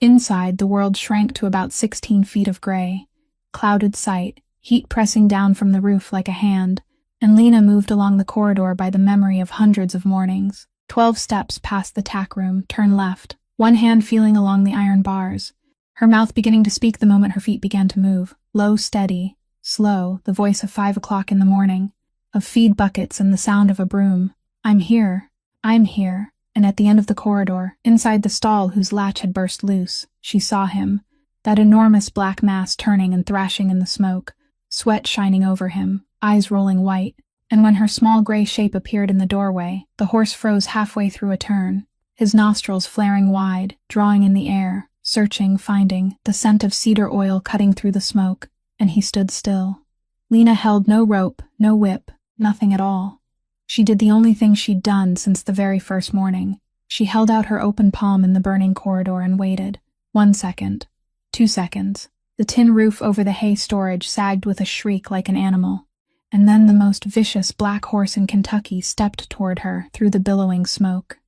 Inside, the world shrank to about 16 feet of gray, clouded sight, heat pressing down from the roof like a hand, and Lena moved along the corridor by the memory of hundreds of mornings. 12 steps past the tack room, turn left, one hand feeling along the iron bars, her mouth beginning to speak the moment her feet began to move, low, steady, slow, the voice of 5 o'clock in the morning, of feed buckets and the sound of a broom. I'm here. And at the end of the corridor, inside the stall whose latch had burst loose, she saw him, that enormous black mass turning and thrashing in the smoke, sweat shining over him, eyes rolling white, and when her small gray shape appeared in the doorway, the horse froze halfway through a turn, his nostrils flaring wide, drawing in the air, searching, finding, the scent of cedar oil cutting through the smoke, and he stood still. Lena held no rope, no whip, nothing at all. She did the only thing she'd done since the very first morning. She held out her open palm in the burning corridor and waited. 1 second. 2 seconds. The tin roof over the hay storage sagged with a shriek like an animal, and then the most vicious black horse in Kentucky stepped toward her through the billowing smoke.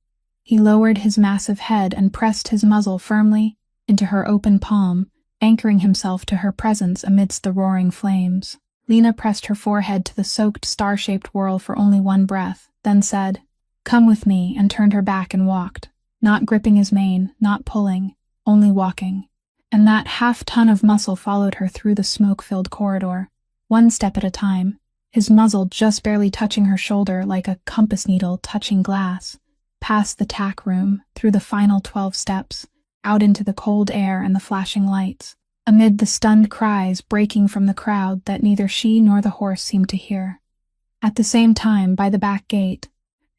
He lowered his massive head and pressed his muzzle firmly into her open palm, anchoring himself to her presence amidst the roaring flames. Lena pressed her forehead to the soaked, star-shaped whirl for only one breath, then said, "Come with me," and turned her back and walked, not gripping his mane, not pulling, only walking. And that half-ton of muscle followed her through the smoke-filled corridor, 1 step at a time, his muzzle just barely touching her shoulder like a compass needle touching glass, past the tack room, through the final 12 steps, out into the cold air and the flashing lights, amid the stunned cries breaking from the crowd that neither she nor the horse seemed to hear. At the same time, by the back gate,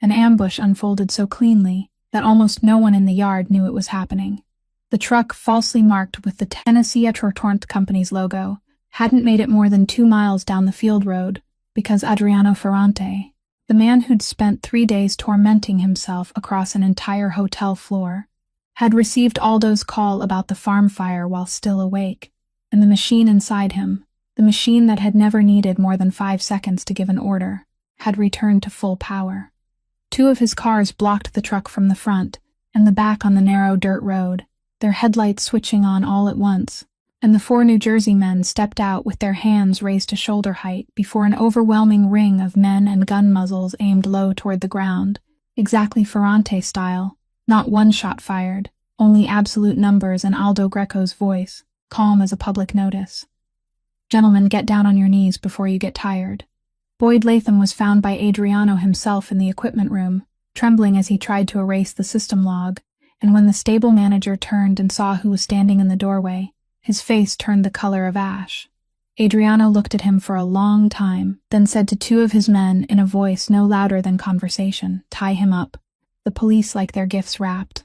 an ambush unfolded so cleanly that almost no one in the yard knew it was happening. The truck, falsely marked with the Tennessee Trottornt Company's logo, hadn't made it more than 2 miles down the field road because Adriano Ferrante, the man who'd spent 3 days tormenting himself across an entire hotel floor, had received Aldo's call about the farm fire while still awake, and the machine inside him, the machine that had never needed more than 5 seconds to give an order, had returned to full power. 2 of his cars blocked the truck from the front and the back on the narrow dirt road, their headlights switching on all at once, and the 4 New Jersey men stepped out with their hands raised to shoulder height before an overwhelming ring of men and gun muzzles aimed low toward the ground, exactly Ferrante style, not one shot fired, only absolute numbers and Aldo Greco's voice, calm as a public notice. "Gentlemen, get down on your knees before you get tired." Boyd Latham was found by Adriano himself in the equipment room, trembling as he tried to erase the system log, and when the stable manager turned and saw who was standing in the doorway, his face turned the color of ash. Adriano looked at him for a long time, then said to 2 of his men in a voice no louder than conversation, "Tie him up." The police like their gifts wrapped.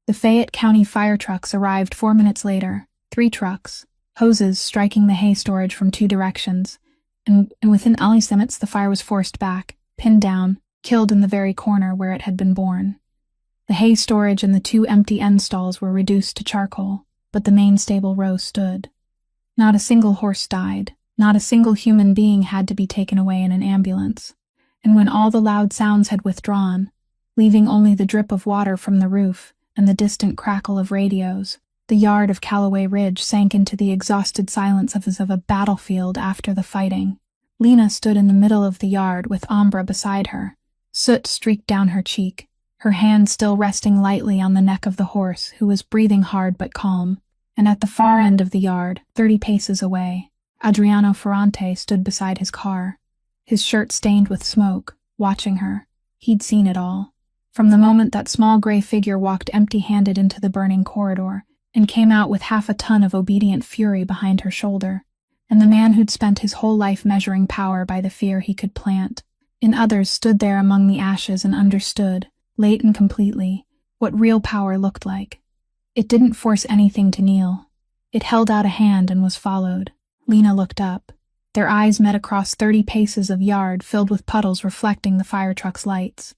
The Fayette County fire trucks arrived 4 minutes later, 3 trucks, hoses striking the hay storage from 2 directions, and within millisecond the fire was forced back, pinned down, killed in the very corner where it had been born. The hay storage and the 2 empty end stalls were reduced to charcoal, but the main stable row stood. Not a single horse died, not a single human being had to be taken away in an ambulance, and when all the loud sounds had withdrawn, leaving only the drip of water from the roof and the distant crackle of radios, the yard of Callaway Ridge sank into the exhausted silence as of a battlefield after the fighting. Lena stood in the middle of the yard with Ambra beside her. Soot streaked down her cheek, her hand still resting lightly on the neck of the horse, who was breathing hard but calm. And at the far end of the yard, 30 paces away, Adriano Ferrante stood beside his car, his shirt stained with smoke, watching her. He'd seen it all. From the moment that small gray figure walked empty-handed into the burning corridor and came out with half a ton of obedient fury behind her shoulder, and the man who'd spent his whole life measuring power by the fear he could plant in others stood there among the ashes and understood, late and completely, what real power looked like. It didn't force anything to kneel. It held out a hand and was followed. Lena looked up. Their eyes met across 30 paces of yard filled with puddles reflecting the fire truck's lights.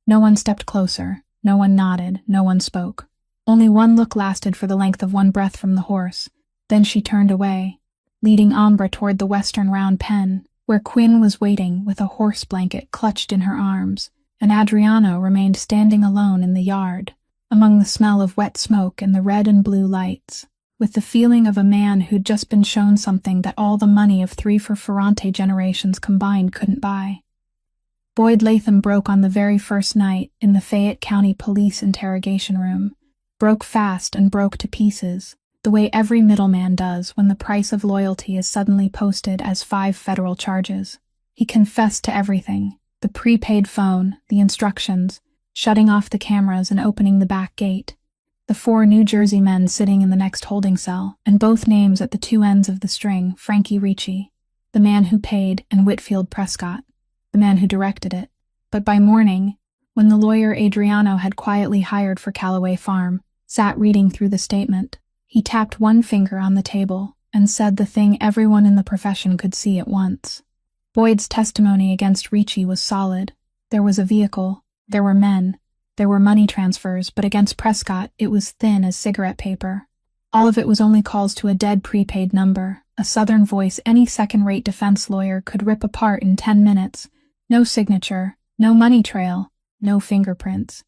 No one stepped closer, no one nodded, no one spoke. Only one look lasted for the length of one breath from the horse. Then she turned away, leading Ambra toward the western round pen, where Quinn was waiting with a horse blanket clutched in her arms, and Adriano remained standing alone in the yard, among the smell of wet smoke and the red and blue lights, with the feeling of a man who'd just been shown something that all the money of 3 for Ferrante generations combined couldn't buy. Boyd Latham broke on the very first night in the Fayette County Police interrogation room, broke fast and broke to pieces, the way every middleman does when the price of loyalty is suddenly posted as 5 federal charges. He confessed to everything, the prepaid phone, the instructions, shutting off the cameras and opening the back gate, the 4 New Jersey men sitting in the next holding cell, and both names at the 2 ends of the string, Frankie Ricci, the man who paid, and Whitfield Prescott, the man who directed it. But by morning, when the lawyer Adriano had quietly hired for Callaway Farm sat reading through the statement, he tapped one finger on the table and said the thing everyone in the profession could see at once. Boyd's testimony against Ricci was solid. There was a vehicle, there were men, there were money transfers, but against Prescott it was thin as cigarette paper. All of it was only calls to a dead prepaid number, a southern voice any second-rate defense lawyer could rip apart in 10 minutes. No signature, no money trail, no fingerprints.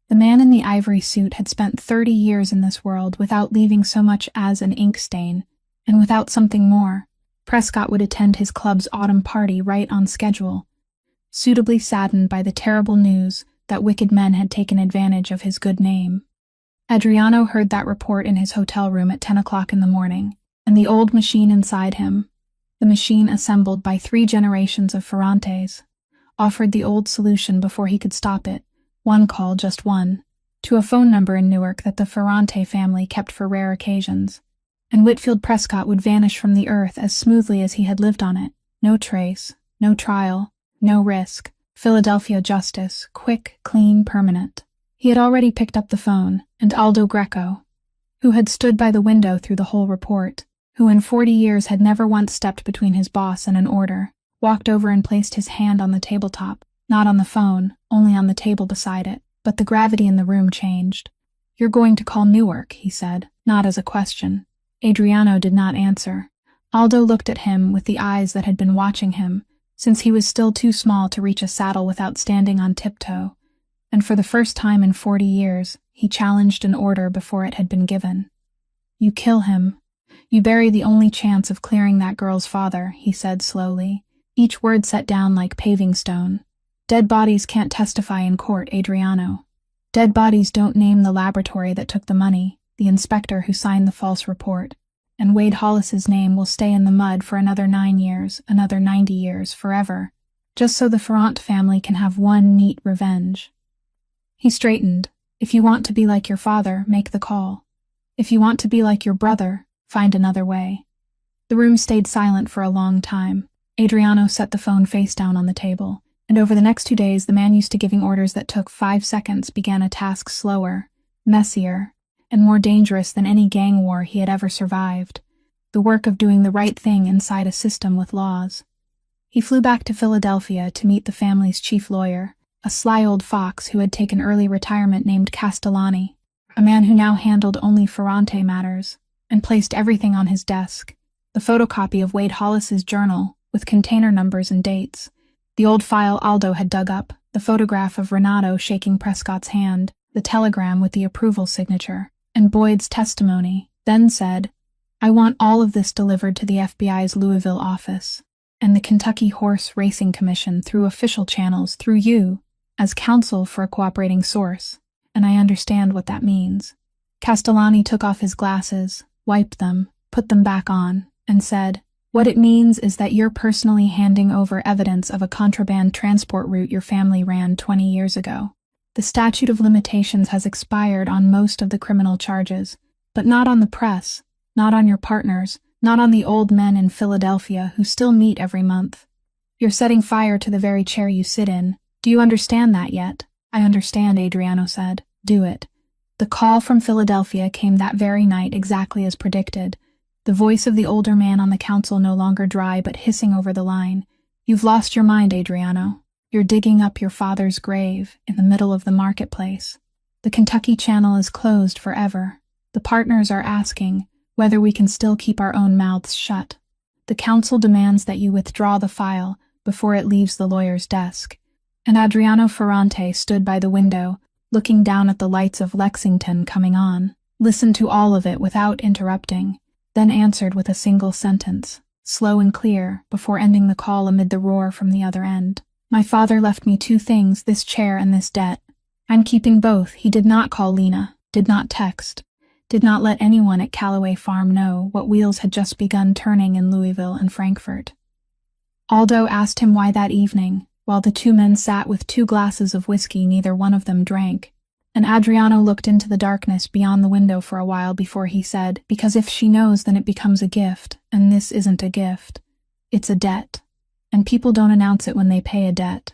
The man in the ivory suit had spent 30 years in this world without leaving so much as an ink stain, and without something more. Prescott would attend his club's autumn party right on schedule, suitably saddened by the terrible news that wicked men had taken advantage of his good name. Adriano heard that report in his hotel room at 10 o'clock in the morning, and the old machine inside him, the machine assembled by 3 generations of Ferrantes, offered the old solution before he could stop it, one call, just one, to a phone number in Newark that the Ferrante family kept for rare occasions, and Whitfield Prescott would vanish from the earth as smoothly as he had lived on it. No trace, no trial, no risk. Philadelphia justice, quick, clean, permanent. He had already picked up the phone, and Aldo Greco, who had stood by the window through the whole report, who in 40 years had never once stepped between his boss and an order, walked over and placed his hand on the tabletop, not on the phone, only on the table beside it. But the gravity in the room changed. "You're going to call Newark," he said, not as a question. Adriano did not answer. Aldo looked at him with the eyes that had been watching him, since he was still too small to reach a saddle without standing on tiptoe, and for the first time in 40 years, he challenged an order before it had been given. "You kill him. You bury the only chance of clearing that girl's father," he said slowly, each word set down like paving stone. "Dead bodies can't testify in court, Adriano. Dead bodies don't name the laboratory that took the money, the inspector who signed the false report, and Wade Hollis's name will stay in the mud for another 9 years, another 90 years, forever, just so the Ferrant family can have one neat revenge." He straightened. "If you want to be like your father, make the call. If you want to be like your brother, find another way." The room stayed silent for a long time. Adriano set the phone face down on the table, and over the next 2 days the man used to giving orders that took 5 seconds began a task slower, messier, and more dangerous than any gang war he had ever survived, the work of doing the right thing inside a system with laws. He flew back to Philadelphia to meet the family's chief lawyer, a sly old fox who had taken early retirement named Castellani, a man who now handled only Ferrante matters, and placed everything on his desk: the photocopy of Wade Hollis's journal, with container numbers and dates, the old file Aldo had dug up, the photograph of Renato shaking Prescott's hand, the telegram with the approval signature, and Boyd's testimony, then said, "I want all of this delivered to the FBI's Louisville office, and the Kentucky Horse Racing Commission through official channels, through you, as counsel for a cooperating source, and I understand what that means." Castellani took off his glasses, wiped them, put them back on, and said, "What it means is that you're personally handing over evidence of a contraband transport route your family ran 20 years ago. The statute of limitations has expired on most of the criminal charges, but not on the press, not on your partners, not on the old men in Philadelphia who still meet every month. You're setting fire to the very chair you sit in. Do you understand that yet?" "I understand," Adriano said. "Do it." The call from Philadelphia came that very night exactly as predicted. The voice of the older man on the council no longer dry but hissing over the line. "You've lost your mind, Adriano. You're digging up your father's grave in the middle of the marketplace. The Kentucky Channel is closed forever. The partners are asking whether we can still keep our own mouths shut. The council demands that you withdraw the file before it leaves the lawyer's desk." And Adriano Ferrante stood by the window, looking down at the lights of Lexington coming on, listened to all of it without interrupting, then answered with a single sentence, slow and clear, before ending the call amid the roar from the other end. "My father left me 2 things, this chair and this debt. I'm keeping both." He did not call Lena, did not text, did not let anyone at Callaway Farm know what wheels had just begun turning in Louisville and Frankfurt. Aldo asked him why that evening, while the 2 men sat with 2 glasses of whiskey neither one of them drank, and Adriano looked into the darkness beyond the window for a while before he said, "Because if she knows, then it becomes a gift, and this isn't a gift. It's a debt. And people don't announce it when they pay a debt.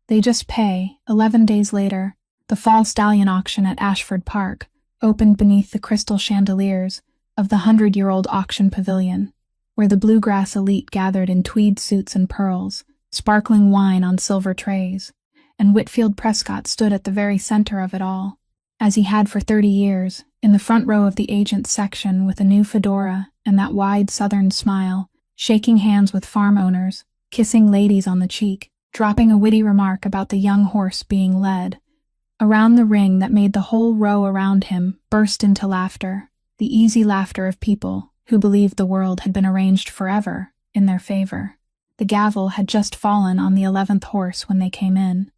They just pay." 11 days later, the fall stallion auction at Ashford Park opened beneath the crystal chandeliers of the 100-year-old auction pavilion, where the bluegrass elite gathered in tweed suits and pearls, sparkling wine on silver trays, and Whitfield Prescott stood at the very center of it all, as he had for 30 years, in the front row of the agent's section with a new fedora and that wide southern smile, shaking hands with farm owners, kissing ladies on the cheek, dropping a witty remark about the young horse being led. Around the ring that made the whole row around him burst into laughter, the easy laughter of people who believed the world had been arranged forever in their favor. The gavel had just fallen on the 11th horse when they came in.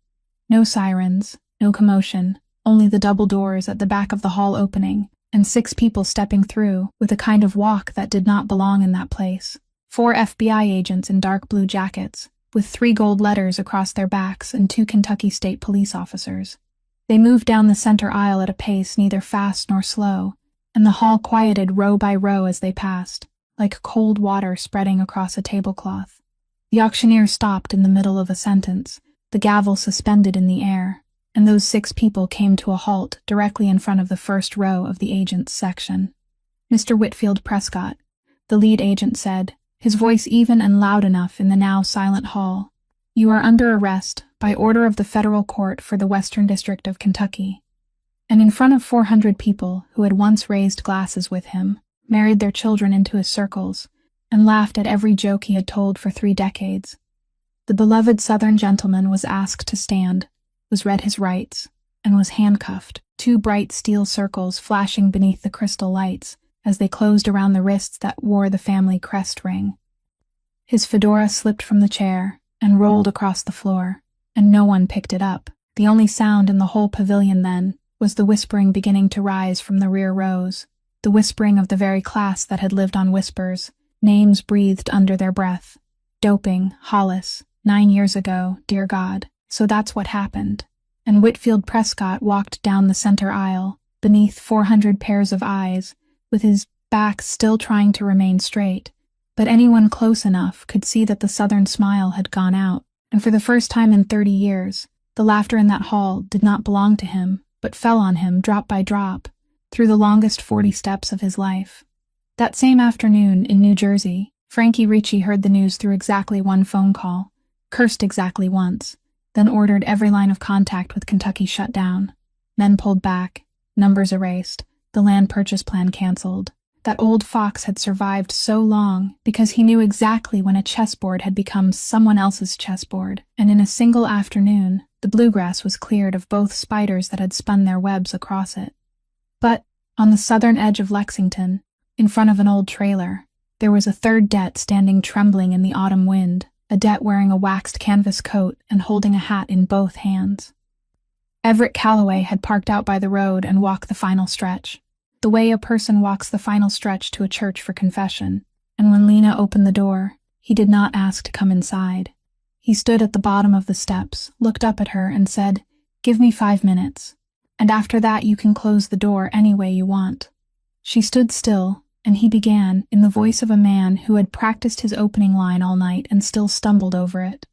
No sirens, no commotion, only the double doors at the back of the hall opening, and 6 people stepping through with a kind of walk that did not belong in that place. 4 FBI agents in dark blue jackets, with 3 gold letters across their backs, and 2 Kentucky State Police officers. They moved down the center aisle at a pace neither fast nor slow, and the hall quieted row by row as they passed, like cold water spreading across a tablecloth. The auctioneer stopped in the middle of a sentence, the gavel suspended in the air, and those 6 people came to a halt directly in front of the first row of the agent's section. "Mr. Whitfield Prescott," the lead agent said, his voice even and loud enough in the now silent hall. "You are under arrest by order of the federal court for the Western District of Kentucky." And in front of 400 people who had once raised glasses with him, married their children into his circles, and laughed at every joke he had told for 3 decades, the beloved Southern gentleman was asked to stand, was read his rights, and was handcuffed, 2 bright steel circles flashing beneath the crystal lights as they closed around the wrists that wore the family crest ring. His fedora slipped from the chair and rolled across the floor, and no one picked it up. The only sound in the whole pavilion then was the whispering beginning to rise from the rear rows, the whispering of the very class that had lived on whispers, names breathed under their breath. Doping, Hollis, 9 years ago, dear God. So that's what happened. And Whitfield Prescott walked down the center aisle, beneath 400 pairs of eyes, with his back still trying to remain straight. But anyone close enough could see that the Southern smile had gone out, and for the first time in 30 years, the laughter in that hall did not belong to him, but fell on him drop by drop, through the longest 40 steps of his life. That same afternoon in New Jersey, Frankie Ricci heard the news through exactly 1 phone call, cursed exactly once, then ordered every line of contact with Kentucky shut down. Men pulled back, numbers erased, the land purchase plan canceled. That old fox had survived so long because he knew exactly when a chessboard had become someone else's chessboard, and in a single afternoon, the bluegrass was cleared of both spiders that had spun their webs across it. But, on the southern edge of Lexington, in front of an old trailer, there was a 3rd det standing trembling in the autumn wind, a det wearing a waxed canvas coat and holding a hat in both hands. Everett Calloway had parked out by the road and walked the final stretch, the way a person walks the final stretch to a church for confession, and when Lena opened the door, he did not ask to come inside. He stood at the bottom of the steps, looked up at her, and said, "Give me 5 minutes, and after that you can close the door any way you want." She stood still, and he began, in the voice of a man who had practiced his opening line all night and still stumbled over it.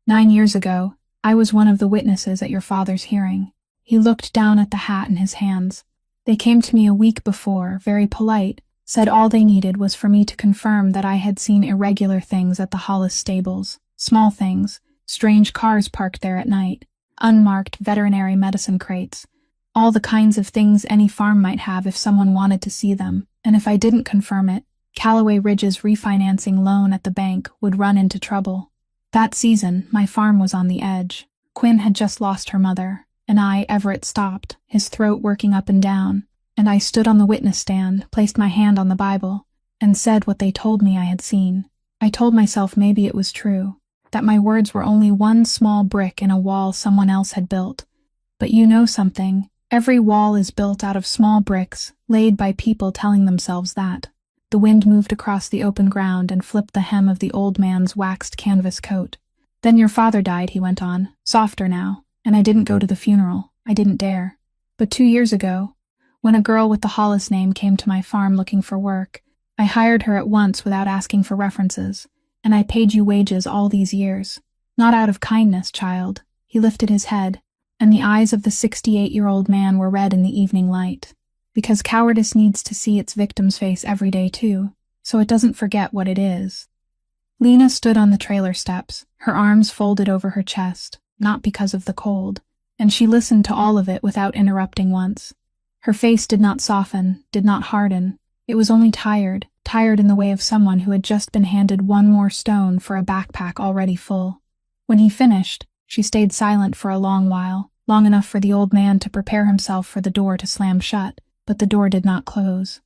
"9 years ago, I was one of the witnesses at your father's hearing." He looked down at the hat in his hands. "They came to me a week before, very polite, said all they needed was for me to confirm that I had seen irregular things at the Hollis stables, small things, strange cars parked there at night, unmarked veterinary medicine crates, all the kinds of things any farm might have if someone wanted to see them, and if I didn't confirm it, Callaway Ridge's refinancing loan at the bank would run into trouble. That season, my farm was on the edge. Quinn had just lost her mother, and Everett stopped, his throat working up and down, and I stood on the witness stand, placed my hand on the Bible, and said what they told me I had seen. I told myself maybe it was true, that my words were only one small brick in a wall someone else had built. But you know something, every wall is built out of small bricks, laid by people telling themselves that. The wind moved across the open ground and flipped the hem of the old man's waxed canvas coat. "Then your father died," he went on, softer now, "and I didn't go to the funeral. I didn't dare. But 2 years ago, when a girl with the Hollis name came to my farm looking for work, I hired her at once without asking for references, and I paid you wages all these years. Not out of kindness, child." He lifted his head, and the eyes of the 68-year-old man were red in the evening light. "Because cowardice needs to see its victim's face every day too, so it doesn't forget what it is." Lena stood on the trailer steps, her arms folded over her chest, not because of the cold, and she listened to all of it without interrupting once. Her face did not soften, did not harden. It was only tired in the way of someone who had just been handed one more stone for a backpack already full. When he finished, she stayed silent for a long while, long enough for the old man to prepare himself for the door to slam shut, but the door did not close.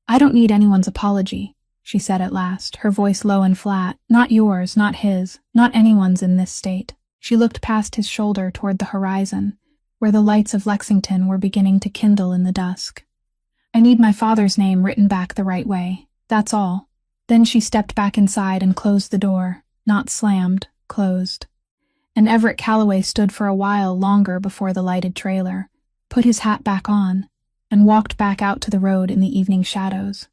"I don't need anyone's apology," she said at last, her voice low and flat. "Not yours, not his, not anyone's in this state." She looked past his shoulder toward the horizon, where the lights of Lexington were beginning to kindle in the dusk. "I need my father's name written back the right way. That's all." Then she stepped back inside and closed the door, not slammed, closed. And Everett Calloway stood for a while longer before the lighted trailer, put his hat back on, and walked back out to the road in the evening shadows.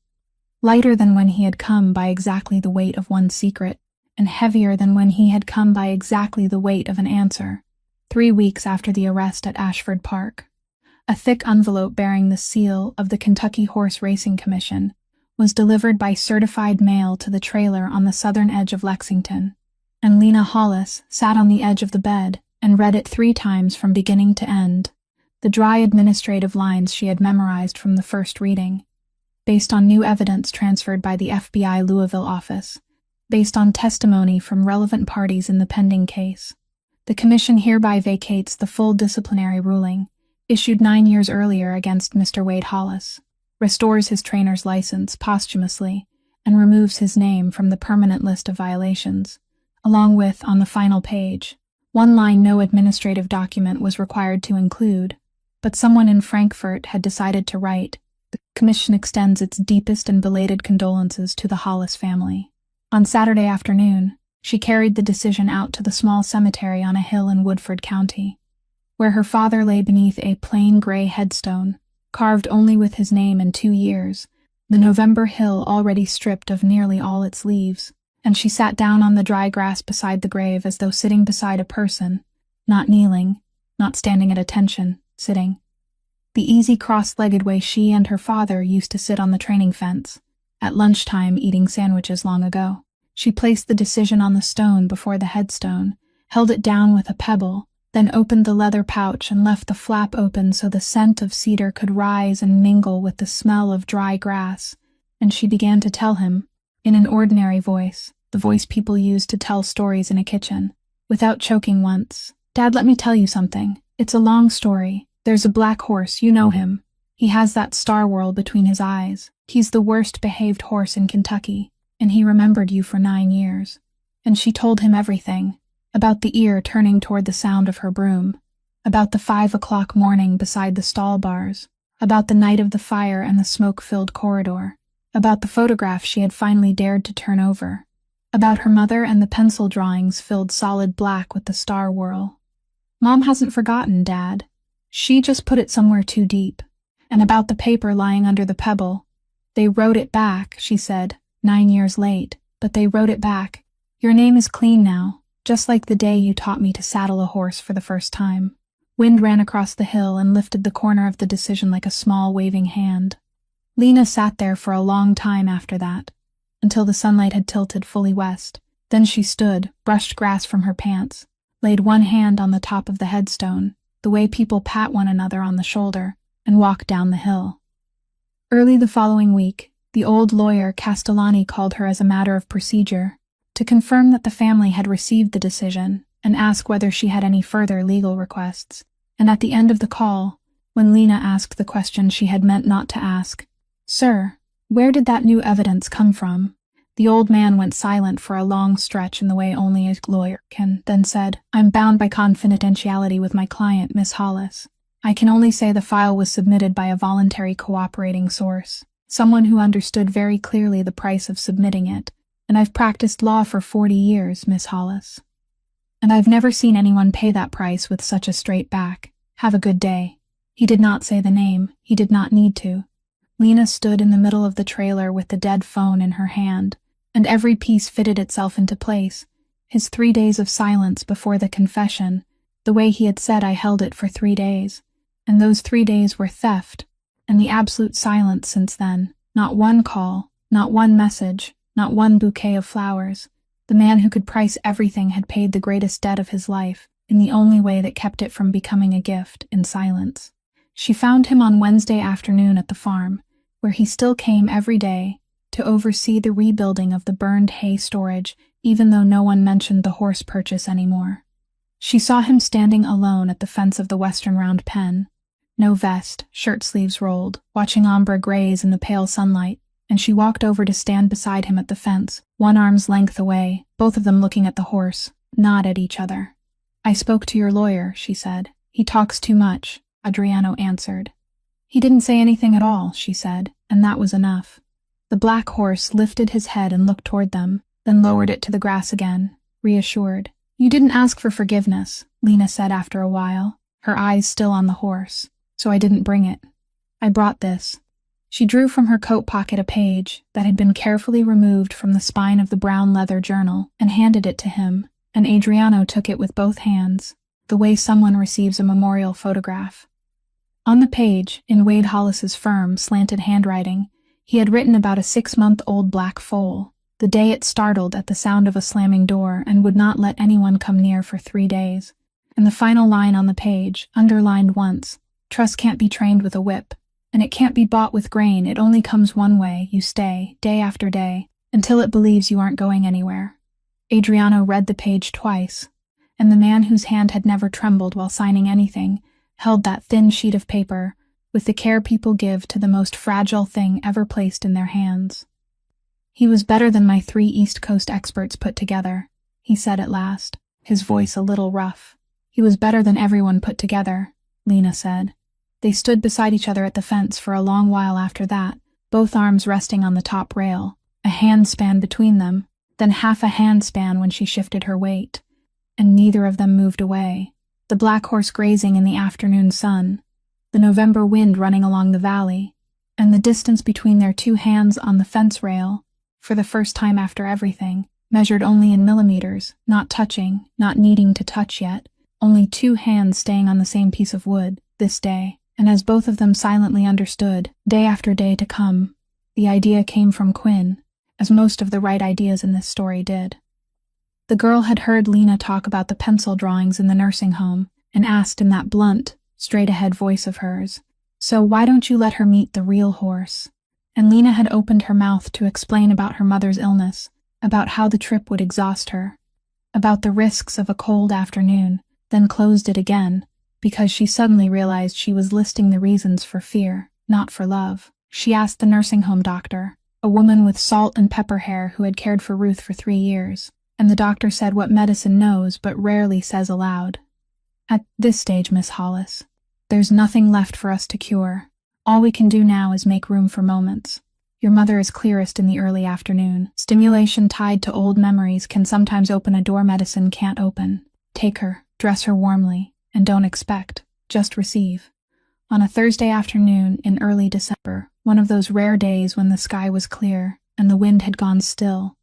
Lighter than when he had come by exactly the weight of one secret, and heavier than when he had come by exactly the weight of an answer, 3 weeks after the arrest at Ashford Park. A thick envelope bearing the seal of the Kentucky Horse Racing Commission was delivered by certified mail to the trailer on the southern edge of Lexington, and Lena Hollis sat on the edge of the bed and read it 3 times from beginning to end, the dry administrative lines she had memorized from the first reading, based on new evidence transferred by the FBI Louisville office, based on testimony from relevant parties in the pending case. The Commission hereby vacates the full disciplinary ruling, issued 9 years earlier against Mr. Wade Hollis, restores his trainer's license posthumously, and removes his name from the permanent list of violations, along with, on the final page, 1 line no administrative document was required to include, but someone in Frankfurt had decided to write, "The Commission extends its deepest and belated condolences to the Hollis family." On Saturday afternoon, she carried the decision out to the small cemetery on a hill in Woodford County, where her father lay beneath a plain gray headstone, carved only with his name and 2 years, the November hill already stripped of nearly all its leaves, and she sat down on the dry grass beside the grave as though sitting beside a person, not kneeling, not standing at attention, sitting. The easy cross-legged way she and her father used to sit on the training fence, at lunchtime eating sandwiches long ago. She placed the decision on the stone before the headstone, held it down with a pebble, then opened the leather pouch and left the flap open so the scent of cedar could rise and mingle with the smell of dry grass, and she began to tell him, in an ordinary voice, the voice people use to tell stories in a kitchen, without choking once. "Dad, let me tell you something. It's a long story. There's a black horse, you know him. He has that star whorl between his eyes. He's the worst behaved horse in Kentucky, and he remembered you for 9 years. And she told him everything, about the ear turning toward the sound of her broom, about the 5 o'clock morning beside the stall bars, about the night of the fire and the smoke-filled corridor, about the photograph she had finally dared to turn over, about her mother and the pencil drawings filled solid black with the star whorl. Mom hasn't forgotten, Dad. She just put it somewhere too deep. And about the paper lying under the pebble. They wrote it back, she said, 9 years late, but they wrote it back. Your name is clean now, just like the day you taught me to saddle a horse for the first time. Wind ran across the hill and lifted the corner of the decision like a small waving hand. Lena sat there for a long time after that, until the sunlight had tilted fully west. Then she stood, brushed grass from her pants, laid one hand on the top of the headstone, the way people pat one another on the shoulder, and walked down the hill. Early the following week, the old lawyer Castellani called her as a matter of procedure, to confirm that the family had received the decision and ask whether she had any further legal requests. And at the end of the call, when Lena asked the question she had meant not to ask, "Sir, where did that new evidence come from?" the old man went silent for a long stretch in the way only a lawyer can, then said, "I'm bound by confidentiality with my client, Miss Hollis. I can only say the file was submitted by a voluntary cooperating source, someone who understood very clearly the price of submitting it, and I've practiced law for 40 years, Miss Hollis. And I've never seen anyone pay that price with such a straight back. Have a good day." He did not say the name. He did not need to. Lena stood in the middle of the trailer with the dead phone in her hand, and every piece fitted itself into place. His 3 days of silence before the confession, the way he had said I held it for 3 days, and those 3 days were theft, and the absolute silence since then. Not one call, not one message, not one bouquet of flowers. The man who could price everything had paid the greatest debt of his life, in the only way that kept it from becoming a gift, in silence. She found him on Wednesday afternoon at the farm, where he still came every day to oversee the rebuilding of the burned hay storage, even though no one mentioned the horse purchase anymore. She saw him standing alone at the fence of the western round pen, no vest, shirt sleeves rolled, watching ombre graze in the pale sunlight, and she walked over to stand beside him at the fence, 1 arm's length away, both of them looking at the horse, not at each other. "I spoke to your lawyer," she said. "He talks too much," Adriano answered. "He didn't say anything at all," she said, and that was enough. The black horse lifted his head and looked toward them, then lowered it to the grass again, reassured. "You didn't ask for forgiveness," Lena said after a while, her eyes still on the horse, "so I didn't bring it. I brought this." She drew from her coat pocket a page that had been carefully removed from the spine of the brown leather journal and handed it to him, and Adriano took it with both hands, the way someone receives a memorial photograph. On the page, in Wade Hollis's firm, slanted handwriting, he had written about a 6-month-old black foal, the day it startled at the sound of a slamming door and would not let anyone come near for 3 days. And the final line on the page, underlined once, "Trust can't be trained with a whip, and it can't be bought with grain. It only comes one way. You stay, day after day, until it believes you aren't going anywhere." Adriano read the page twice, and the man whose hand had never trembled while signing anything held that thin sheet of paper with the care people give to the most fragile thing ever placed in their hands. "He was better than my 3 East Coast experts put together," he said at last, his voice a little rough. "He was better than everyone put together," Lena said. They stood beside each other at the fence for a long while after that, both arms resting on the top rail, a handspan between them, then half a handspan when she shifted her weight, and neither of them moved away. The black horse grazing in the afternoon sun, the November wind running along the valley, and the distance between their 2 hands on the fence rail, for the first time after everything, measured only in millimeters, not touching, not needing to touch yet, only 2 hands staying on the same piece of wood, this day. And as both of them silently understood, day after day to come, the idea came from Quinn, as most of the right ideas in this story did. The girl had heard Lena talk about the pencil drawings in the nursing home, and asked in that blunt, straight-ahead voice of hers, "So why don't you let her meet the real horse?" And Lena had opened her mouth to explain about her mother's illness, about how the trip would exhaust her, about the risks of a cold afternoon, then closed it again, because she suddenly realized she was listing the reasons for fear, not for love. She asked the nursing home doctor, a woman with salt and pepper hair who had cared for Ruth for 3 years, and the doctor said what medicine knows but rarely says aloud. "At this stage, Miss Hollis, there's nothing left for us to cure. All we can do now is make room for moments. Your mother is clearest in the early afternoon. Stimulation tied to old memories can sometimes open a door medicine can't open. Take her, dress her warmly, and don't expect, just receive." On a Thursday afternoon in early December, one of those rare days when the sky was clear and the wind had gone still,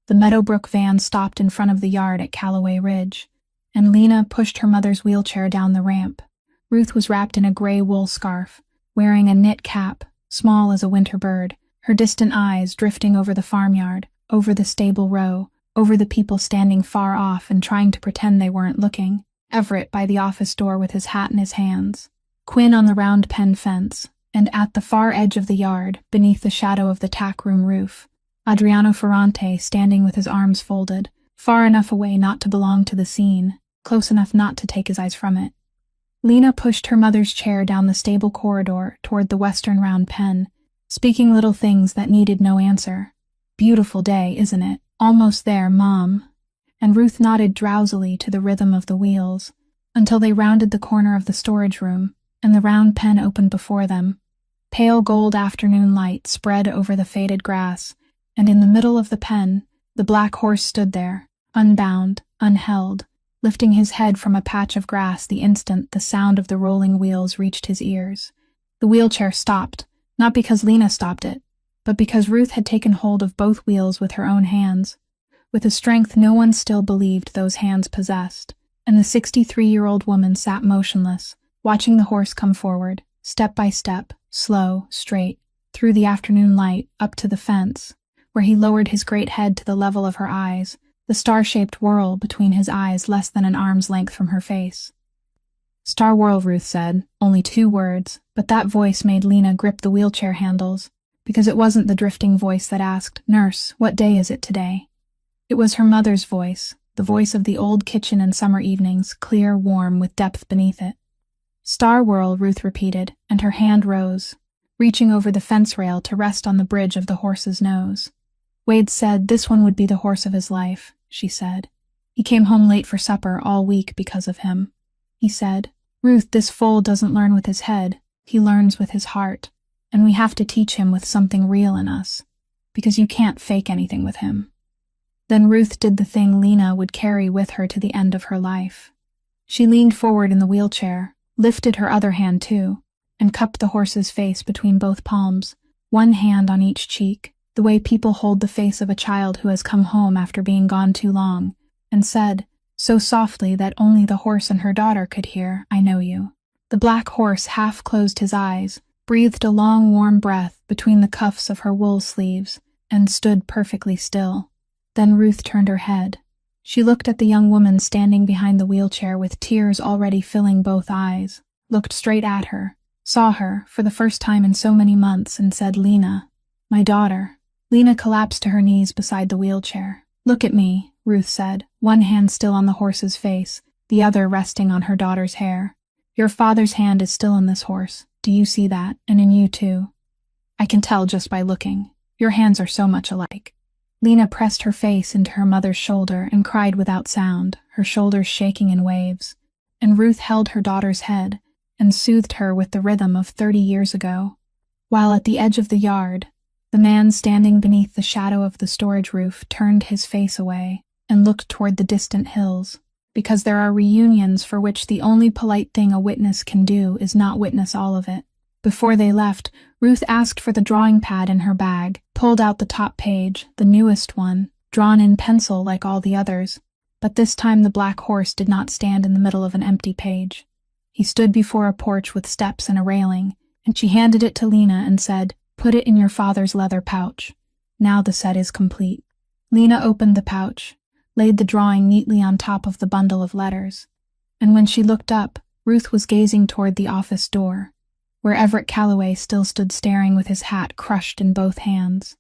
the Meadowbrook van stopped in front of the yard at Callaway Ridge, and Lena pushed her mother's wheelchair down the ramp. Ruth was wrapped in a gray wool scarf, wearing a knit cap, small as a winter bird, her distant eyes drifting over the farmyard, over the stable row, over the people standing far off and trying to pretend they weren't looking. Everett by the office door with his hat in his hands, Quinn on the round pen fence, and at the far edge of the yard, beneath the shadow of the tack room roof, Adriano Ferrante standing with his arms folded, far enough away not to belong to the scene, close enough not to take his eyes from it. Lena pushed her mother's chair down the stable corridor toward the western round pen, speaking little things that needed no answer. "Beautiful day, isn't it? Almost there, Mom." And Ruth nodded drowsily to the rhythm of the wheels, until they rounded the corner of the storage room, and the round pen opened before them. Pale gold afternoon light spread over the faded grass, and in the middle of the pen, the black horse stood there, unbound, unheld, lifting his head from a patch of grass the instant the sound of the rolling wheels reached his ears. The wheelchair stopped, not because Lena stopped it, but because Ruth had taken hold of both wheels with her own hands, with a strength no one still believed those hands possessed, and the 63-year-old woman sat motionless, watching the horse come forward, step by step, slow, straight, through the afternoon light, up to the fence, where he lowered his great head to the level of her eyes, the star-shaped whorl between his eyes less than an arm's length from her face. "Star whorl," Ruth said, only 2 words, but that voice made Lena grip the wheelchair handles, because it wasn't the drifting voice that asked, "Nurse, what day is it today?" It was her mother's voice, the voice of the old kitchen in summer evenings, clear, warm, with depth beneath it. "Star whorl," Ruth repeated, and her hand rose, reaching over the fence rail to rest on the bridge of the horse's nose. "Wade said this one would be the horse of his life," she said. "He came home late for supper all week because of him. He said, 'Ruth, this foal doesn't learn with his head, he learns with his heart, and we have to teach him with something real in us, because you can't fake anything with him.'" Then Ruth did the thing Lena would carry with her to the end of her life. She leaned forward in the wheelchair, lifted her other hand too, and cupped the horse's face between both palms, one hand on each cheek, the way people hold the face of a child who has come home after being gone too long, and said, so softly that only the horse and her daughter could hear, I know you. The black horse half closed his eyes, breathed a long warm breath between the cuffs of her wool sleeves, and stood perfectly still. Then Ruth turned her head. She looked at the young woman standing behind the wheelchair with tears already filling both eyes, looked straight at her, saw her for the first time in so many months, and said, Lena, my daughter. Lena collapsed to her knees beside the wheelchair. Look at me, Ruth said, one hand still on the horse's face, the other resting on her daughter's hair. Your father's hand is still in this horse. Do you see that? And in you too. I can tell just by looking. Your hands are so much alike. Lena pressed her face into her mother's shoulder and cried without sound, her shoulders shaking in waves. And Ruth held her daughter's head and soothed her with the rhythm of 30 years ago. While at the edge of the yard, the man standing beneath the shadow of the storage roof turned his face away and looked toward the distant hills, because there are reunions for which the only polite thing a witness can do is not witness all of it. Before they left, Ruth asked for the drawing pad in her bag, pulled out the top page, the newest one, drawn in pencil like all the others, but this time the black horse did not stand in the middle of an empty page. He stood before a porch with steps and a railing, and she handed it to Lena and said, Put it in your father's leather pouch. Now the set is complete. Lena opened the pouch, laid the drawing neatly on top of the bundle of letters, and when she looked up, Ruth was gazing toward the office door, where Everett Calloway still stood staring with his hat crushed in both hands.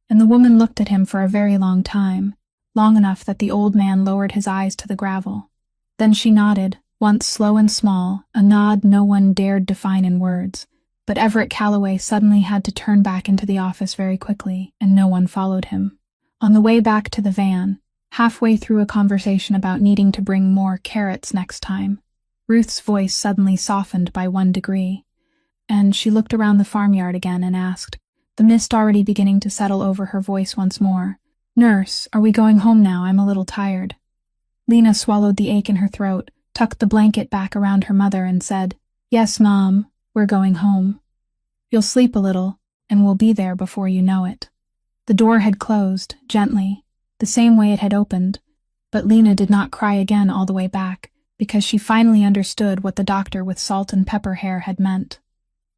And the woman looked at him for a very long time, long enough that the old man lowered his eyes to the gravel. Then she nodded, once slow and small, a nod no one dared define in words, but Everett Calloway suddenly had to turn back into the office very quickly, and no one followed him. On the way back to the van, halfway through a conversation about needing to bring more carrots next time, Ruth's voice suddenly softened by 1 degree, and she looked around the farmyard again and asked, the mist already beginning to settle over her voice once more, Nurse, are we going home now? I'm a little tired. Lena swallowed the ache in her throat, tucked the blanket back around her mother, and said, Yes, Mom, we're going home. You'll sleep a little, and we'll be there before you know it. The door had closed, gently, the same way it had opened, but Lena did not cry again all the way back, because she finally understood what the doctor with salt and pepper hair had meant.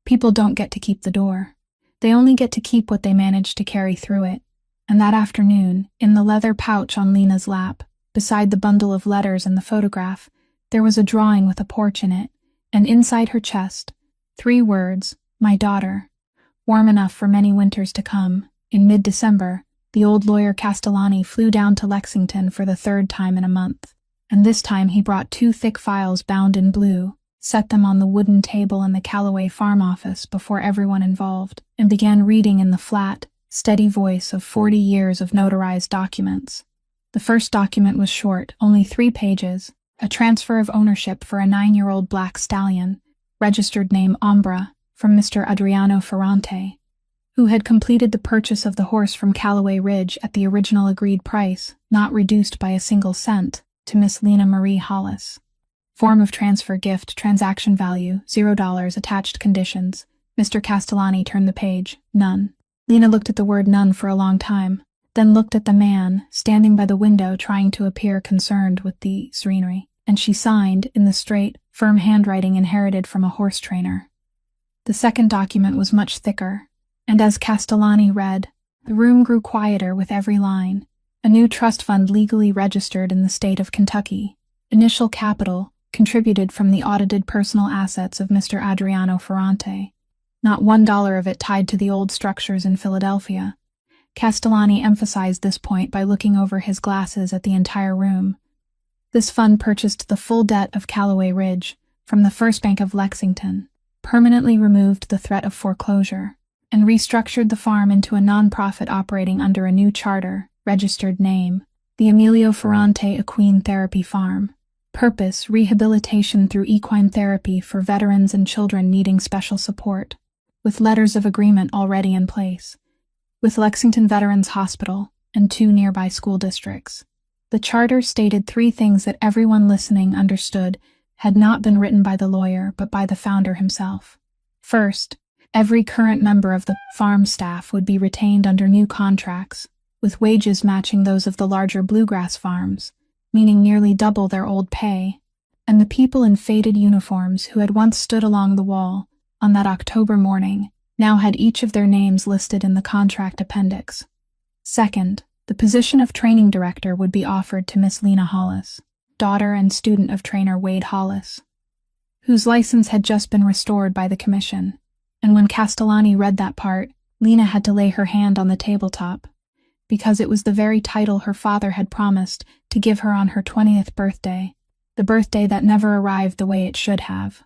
People don't get to keep the door. They only get to keep what they manage to carry through it. And that afternoon, in the leather pouch on Lena's lap, beside the bundle of letters and the photograph, there was a drawing with a porch in it, and inside her chest, 3 words, my daughter. Warm enough for many winters to come, in mid-December, the old lawyer Castellani flew down to Lexington for the 3rd time in a month, and this time he brought 2 thick files bound in blue, set them on the wooden table in the Calloway farm office before everyone involved, and began reading in the flat, steady voice of 40 years of notarized documents. The first document was short, only 3 pages, a transfer of ownership for a 9-year-old black stallion, registered name Ombra, from Mr. Adriano Ferrante, who had completed the purchase of the horse from Calloway Ridge at the original agreed price, not reduced by a single cent, to Miss Lena Marie Hollis. Form of transfer gift, transaction value, $0, attached conditions. Mr. Castellani turned the page, none. Lena looked at the word none for a long time, then looked at the man, standing by the window trying to appear concerned with the scenery, and she signed, in the straight, firm handwriting inherited from a horse trainer. The second document was much thicker, and as Castellani read, the room grew quieter with every line. A new trust fund legally registered in the state of Kentucky. Initial capital, contributed from the audited personal assets of Mr. Adriano Ferrante. Not $1 of it tied to the old structures in Philadelphia. Castellani emphasized this point by looking over his glasses at the entire room. This fund purchased the full debt of Calloway Ridge from the First Bank of Lexington, permanently removed the threat of foreclosure, and restructured the farm into a non-profit operating under a new charter, registered name, the Emilio Ferrante Equine Therapy Farm. Purpose: rehabilitation through equine therapy for veterans and children needing special support, with letters of agreement already in place, with Lexington Veterans Hospital and 2 nearby school districts. The charter stated 3 things that everyone listening understood had not been written by the lawyer but by the founder himself. First, Every current member of the farm staff would be retained under new contracts, with wages matching those of the larger bluegrass farms, meaning nearly double their old pay. And the people in faded uniforms who had once stood along the wall on that October morning now had each of their names listed in the contract appendix. Second, the position of training director would be offered to Miss Lena Hollis, daughter and student of trainer Wade Hollis, whose license had just been restored by the commission. And when Castellani read that part, Lena had to lay her hand on the tabletop, because it was the very title her father had promised to give her on her 20th birthday, the birthday that never arrived the way it should have.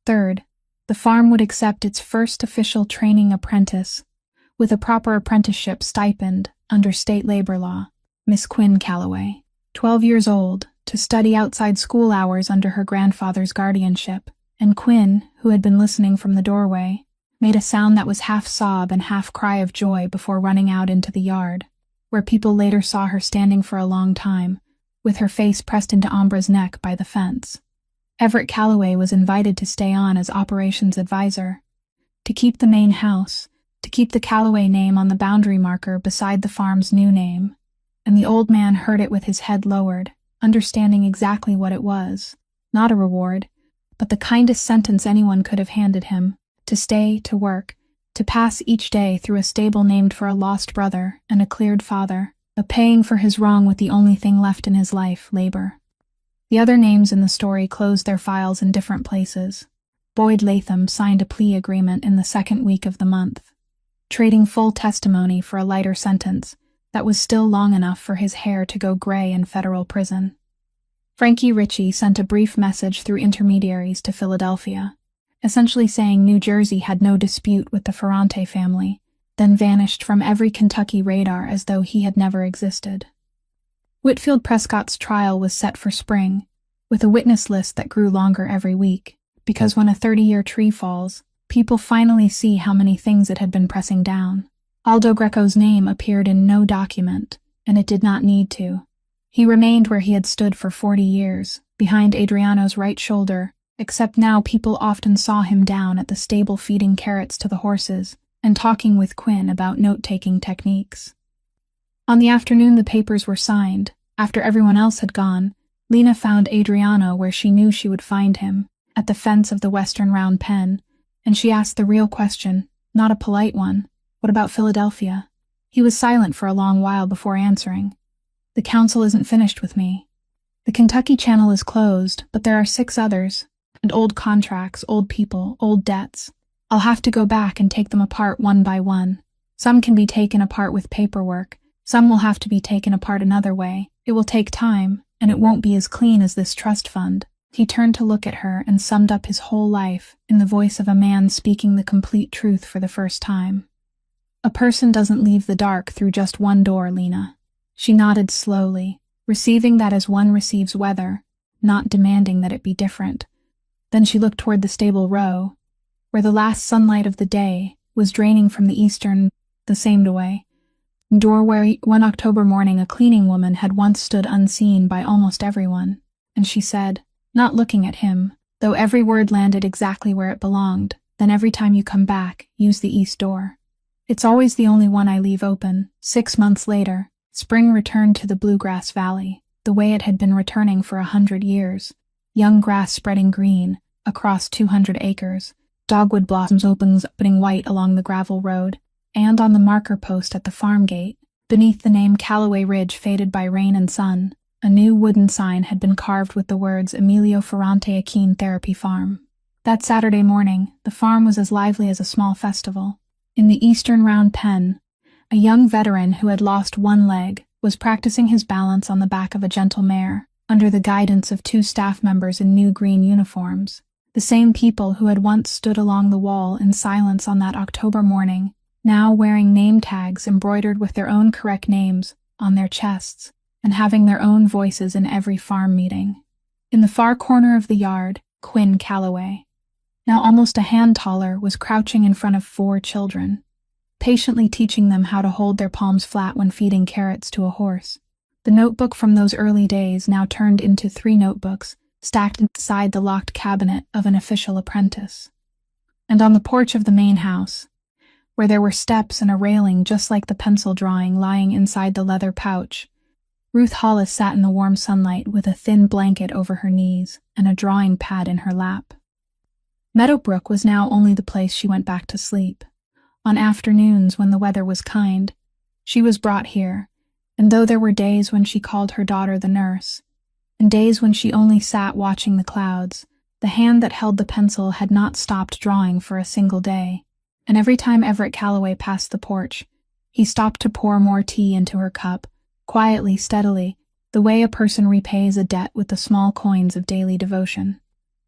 Third, the farm would accept its first official training apprentice, with a proper apprenticeship stipend under state labor law, Miss Quinn Calloway, 12 years old, to study outside school hours under her grandfather's guardianship. And Quinn, who had been listening from the doorway, made a sound that was half sob and half cry of joy before running out into the yard, where people later saw her standing for a long time, with her face pressed into Ambra's neck by the fence. Everett Calloway was invited to stay on as operations advisor, to keep the main house, to keep the Calloway name on the boundary marker beside the farm's new name, and the old man heard it with his head lowered, understanding exactly what it was, not a reward, but the kindest sentence anyone could have handed him, to stay, to work, to pass each day through a stable named for a lost brother and a cleared father, a paying for his wrong with the only thing left in his life, labor. The other names in the story closed their files in different places. Boyd Latham signed a plea agreement in the second week of the month, trading full testimony for a lighter sentence that was still long enough for his hair to go gray in federal prison. Frankie Ritchie sent a brief message through intermediaries to Philadelphia, essentially saying New Jersey had no dispute with the Ferrante family, then vanished from every Kentucky radar as though he had never existed. Whitfield Prescott's trial was set for spring, with a witness list that grew longer every week, because when a 30-year tree falls, people finally see how many things it had been pressing down. Aldo Greco's name appeared in no document, and it did not need to. He remained where he had stood for 40 years, behind Adriano's right shoulder, except now people often saw him down at the stable feeding carrots to the horses and talking with Quinn about note-taking techniques. On the afternoon the papers were signed, after everyone else had gone, Lena found Adriano where she knew she would find him, at the fence of the Western Round Pen, and she asked the real question, not a polite one. What about Philadelphia? He was silent for a long while before answering. The council isn't finished with me. The Kentucky Channel is closed, but there are 6 others, and old contracts, old people, old debts. I'll have to go back and take them apart one by one. Some can be taken apart with paperwork. Some will have to be taken apart another way. It will take time, and it won't be as clean as this trust fund. He turned to look at her and summed up his whole life in the voice of a man speaking the complete truth for the first time. A person doesn't leave the dark through just one door, Lena. She nodded slowly, receiving that as one receives weather, not demanding that it be different. Then she looked toward the stable row, where the last sunlight of the day was draining from the eastern, the same way, door where one October morning a cleaning woman had once stood unseen by almost everyone, and she said, not looking at him, though every word landed exactly where it belonged, then every time you come back, use the east door. It's always the only one I leave open. 6 months later, spring returned to the Bluegrass Valley, the way it had been returning for 100 years. Young grass spreading green, across 200 acres, dogwood blossoms opening white along the gravel road, and on the marker post at the farm gate, beneath the name Calloway Ridge faded by rain and sun, a new wooden sign had been carved with the words Emilio Ferrante Aquin Therapy Farm. That Saturday morning, the farm was as lively as a small festival. In the Eastern Round Pen, a young veteran who had lost one leg was practicing his balance on the back of a gentle mare, under the guidance of 2 staff members in new green uniforms, the same people who had once stood along the wall in silence on that October morning, now wearing name tags embroidered with their own correct names on their chests, and having their own voices in every farm meeting. In the far corner of the yard, Quinn Calloway, now almost a hand taller, was crouching in front of 4 children, patiently teaching them how to hold their palms flat when feeding carrots to a horse. The notebook from those early days now turned into 3 notebooks, stacked inside the locked cabinet of an official apprentice. And on the porch of the main house, where there were steps and a railing just like the pencil drawing lying inside the leather pouch, Ruth Hollis sat in the warm sunlight with a thin blanket over her knees and a drawing pad in her lap. Meadowbrook was now only the place she went back to sleep. On afternoons when the weather was kind, she was brought here, and though there were days when she called her daughter the nurse, and days when she only sat watching the clouds, the hand that held the pencil had not stopped drawing for a single day, and every time Everett Calloway passed the porch, he stopped to pour more tea into her cup, quietly, steadily, the way a person repays a debt with the small coins of daily devotion.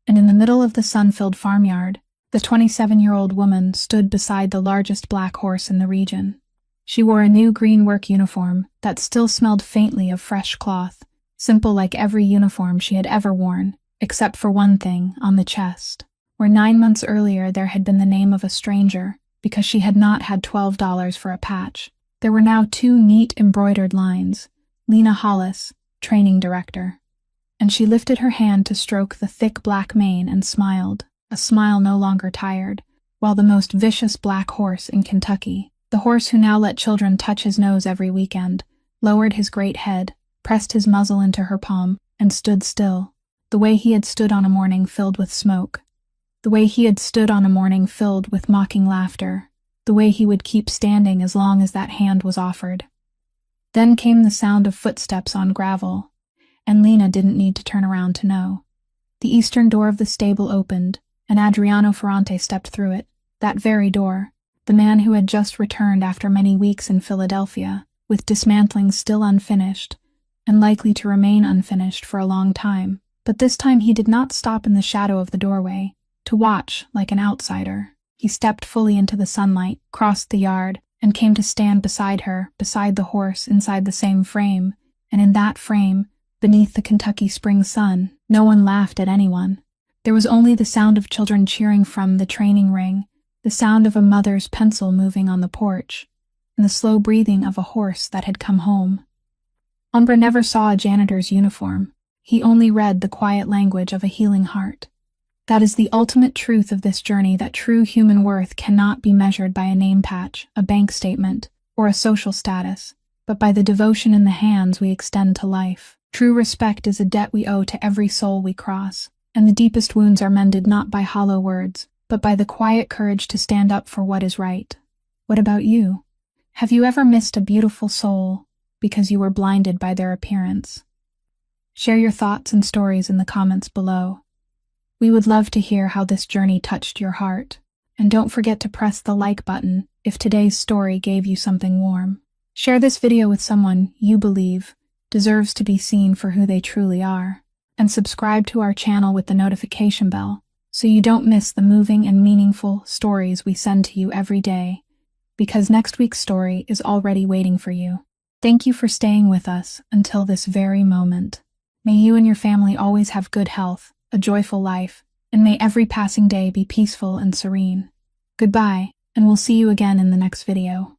And in the middle of the sun-filled farmyard, the 27-year-old woman stood beside the largest black horse in the region. She wore a new green work uniform that still smelled faintly of fresh cloth, simple like every uniform she had ever worn, except for one thing on the chest, where 9 months earlier there had been the name of a stranger because she had not had $12 for a patch. There were now 2 neat embroidered lines, Lena Hollis, training director. And she lifted her hand to stroke the thick black mane and smiled, a smile no longer tired, while the most vicious black horse in Kentucky, the horse who now let children touch his nose every weekend, lowered his great head, pressed his muzzle into her palm, and stood still. The way he had stood on a morning filled with smoke. The way he had stood on a morning filled with mocking laughter. The way he would keep standing as long as that hand was offered. Then came the sound of footsteps on gravel, and Lena didn't need to turn around to know. The eastern door of the stable opened, and Adriano Ferrante stepped through it, that very door, the man who had just returned after many weeks in Philadelphia, with dismantling still unfinished, and likely to remain unfinished for a long time. But this time he did not stop in the shadow of the doorway, to watch like an outsider. He stepped fully into the sunlight, crossed the yard, and came to stand beside her, beside the horse, inside the same frame, and in that frame, beneath the Kentucky spring sun, no one laughed at anyone. There was only the sound of children cheering from the training ring, the sound of a mother's pencil moving on the porch, and the slow breathing of a horse that had come home. Umbra never saw a janitor's uniform. He only read the quiet language of a healing heart. That is the ultimate truth of this journey, that true human worth cannot be measured by a name patch, a bank statement, or a social status, but by the devotion in the hands we extend to life. True respect is a debt we owe to every soul we cross, and the deepest wounds are mended not by hollow words, but by the quiet courage to stand up for what is right. What about you? Have you ever missed a beautiful soul because you were blinded by their appearance? Share your thoughts and stories in the comments below. We would love to hear how this journey touched your heart. And don't forget to press the like button if today's story gave you something warm. Share this video with someone you believe deserves to be seen for who they truly are. And subscribe to our channel with the notification bell so you don't miss the moving and meaningful stories we send to you every day, because next week's story is already waiting for you. Thank you for staying with us until this very moment. May you and your family always have good health, a joyful life, and may every passing day be peaceful and serene. Goodbye, and we'll see you again in the next video.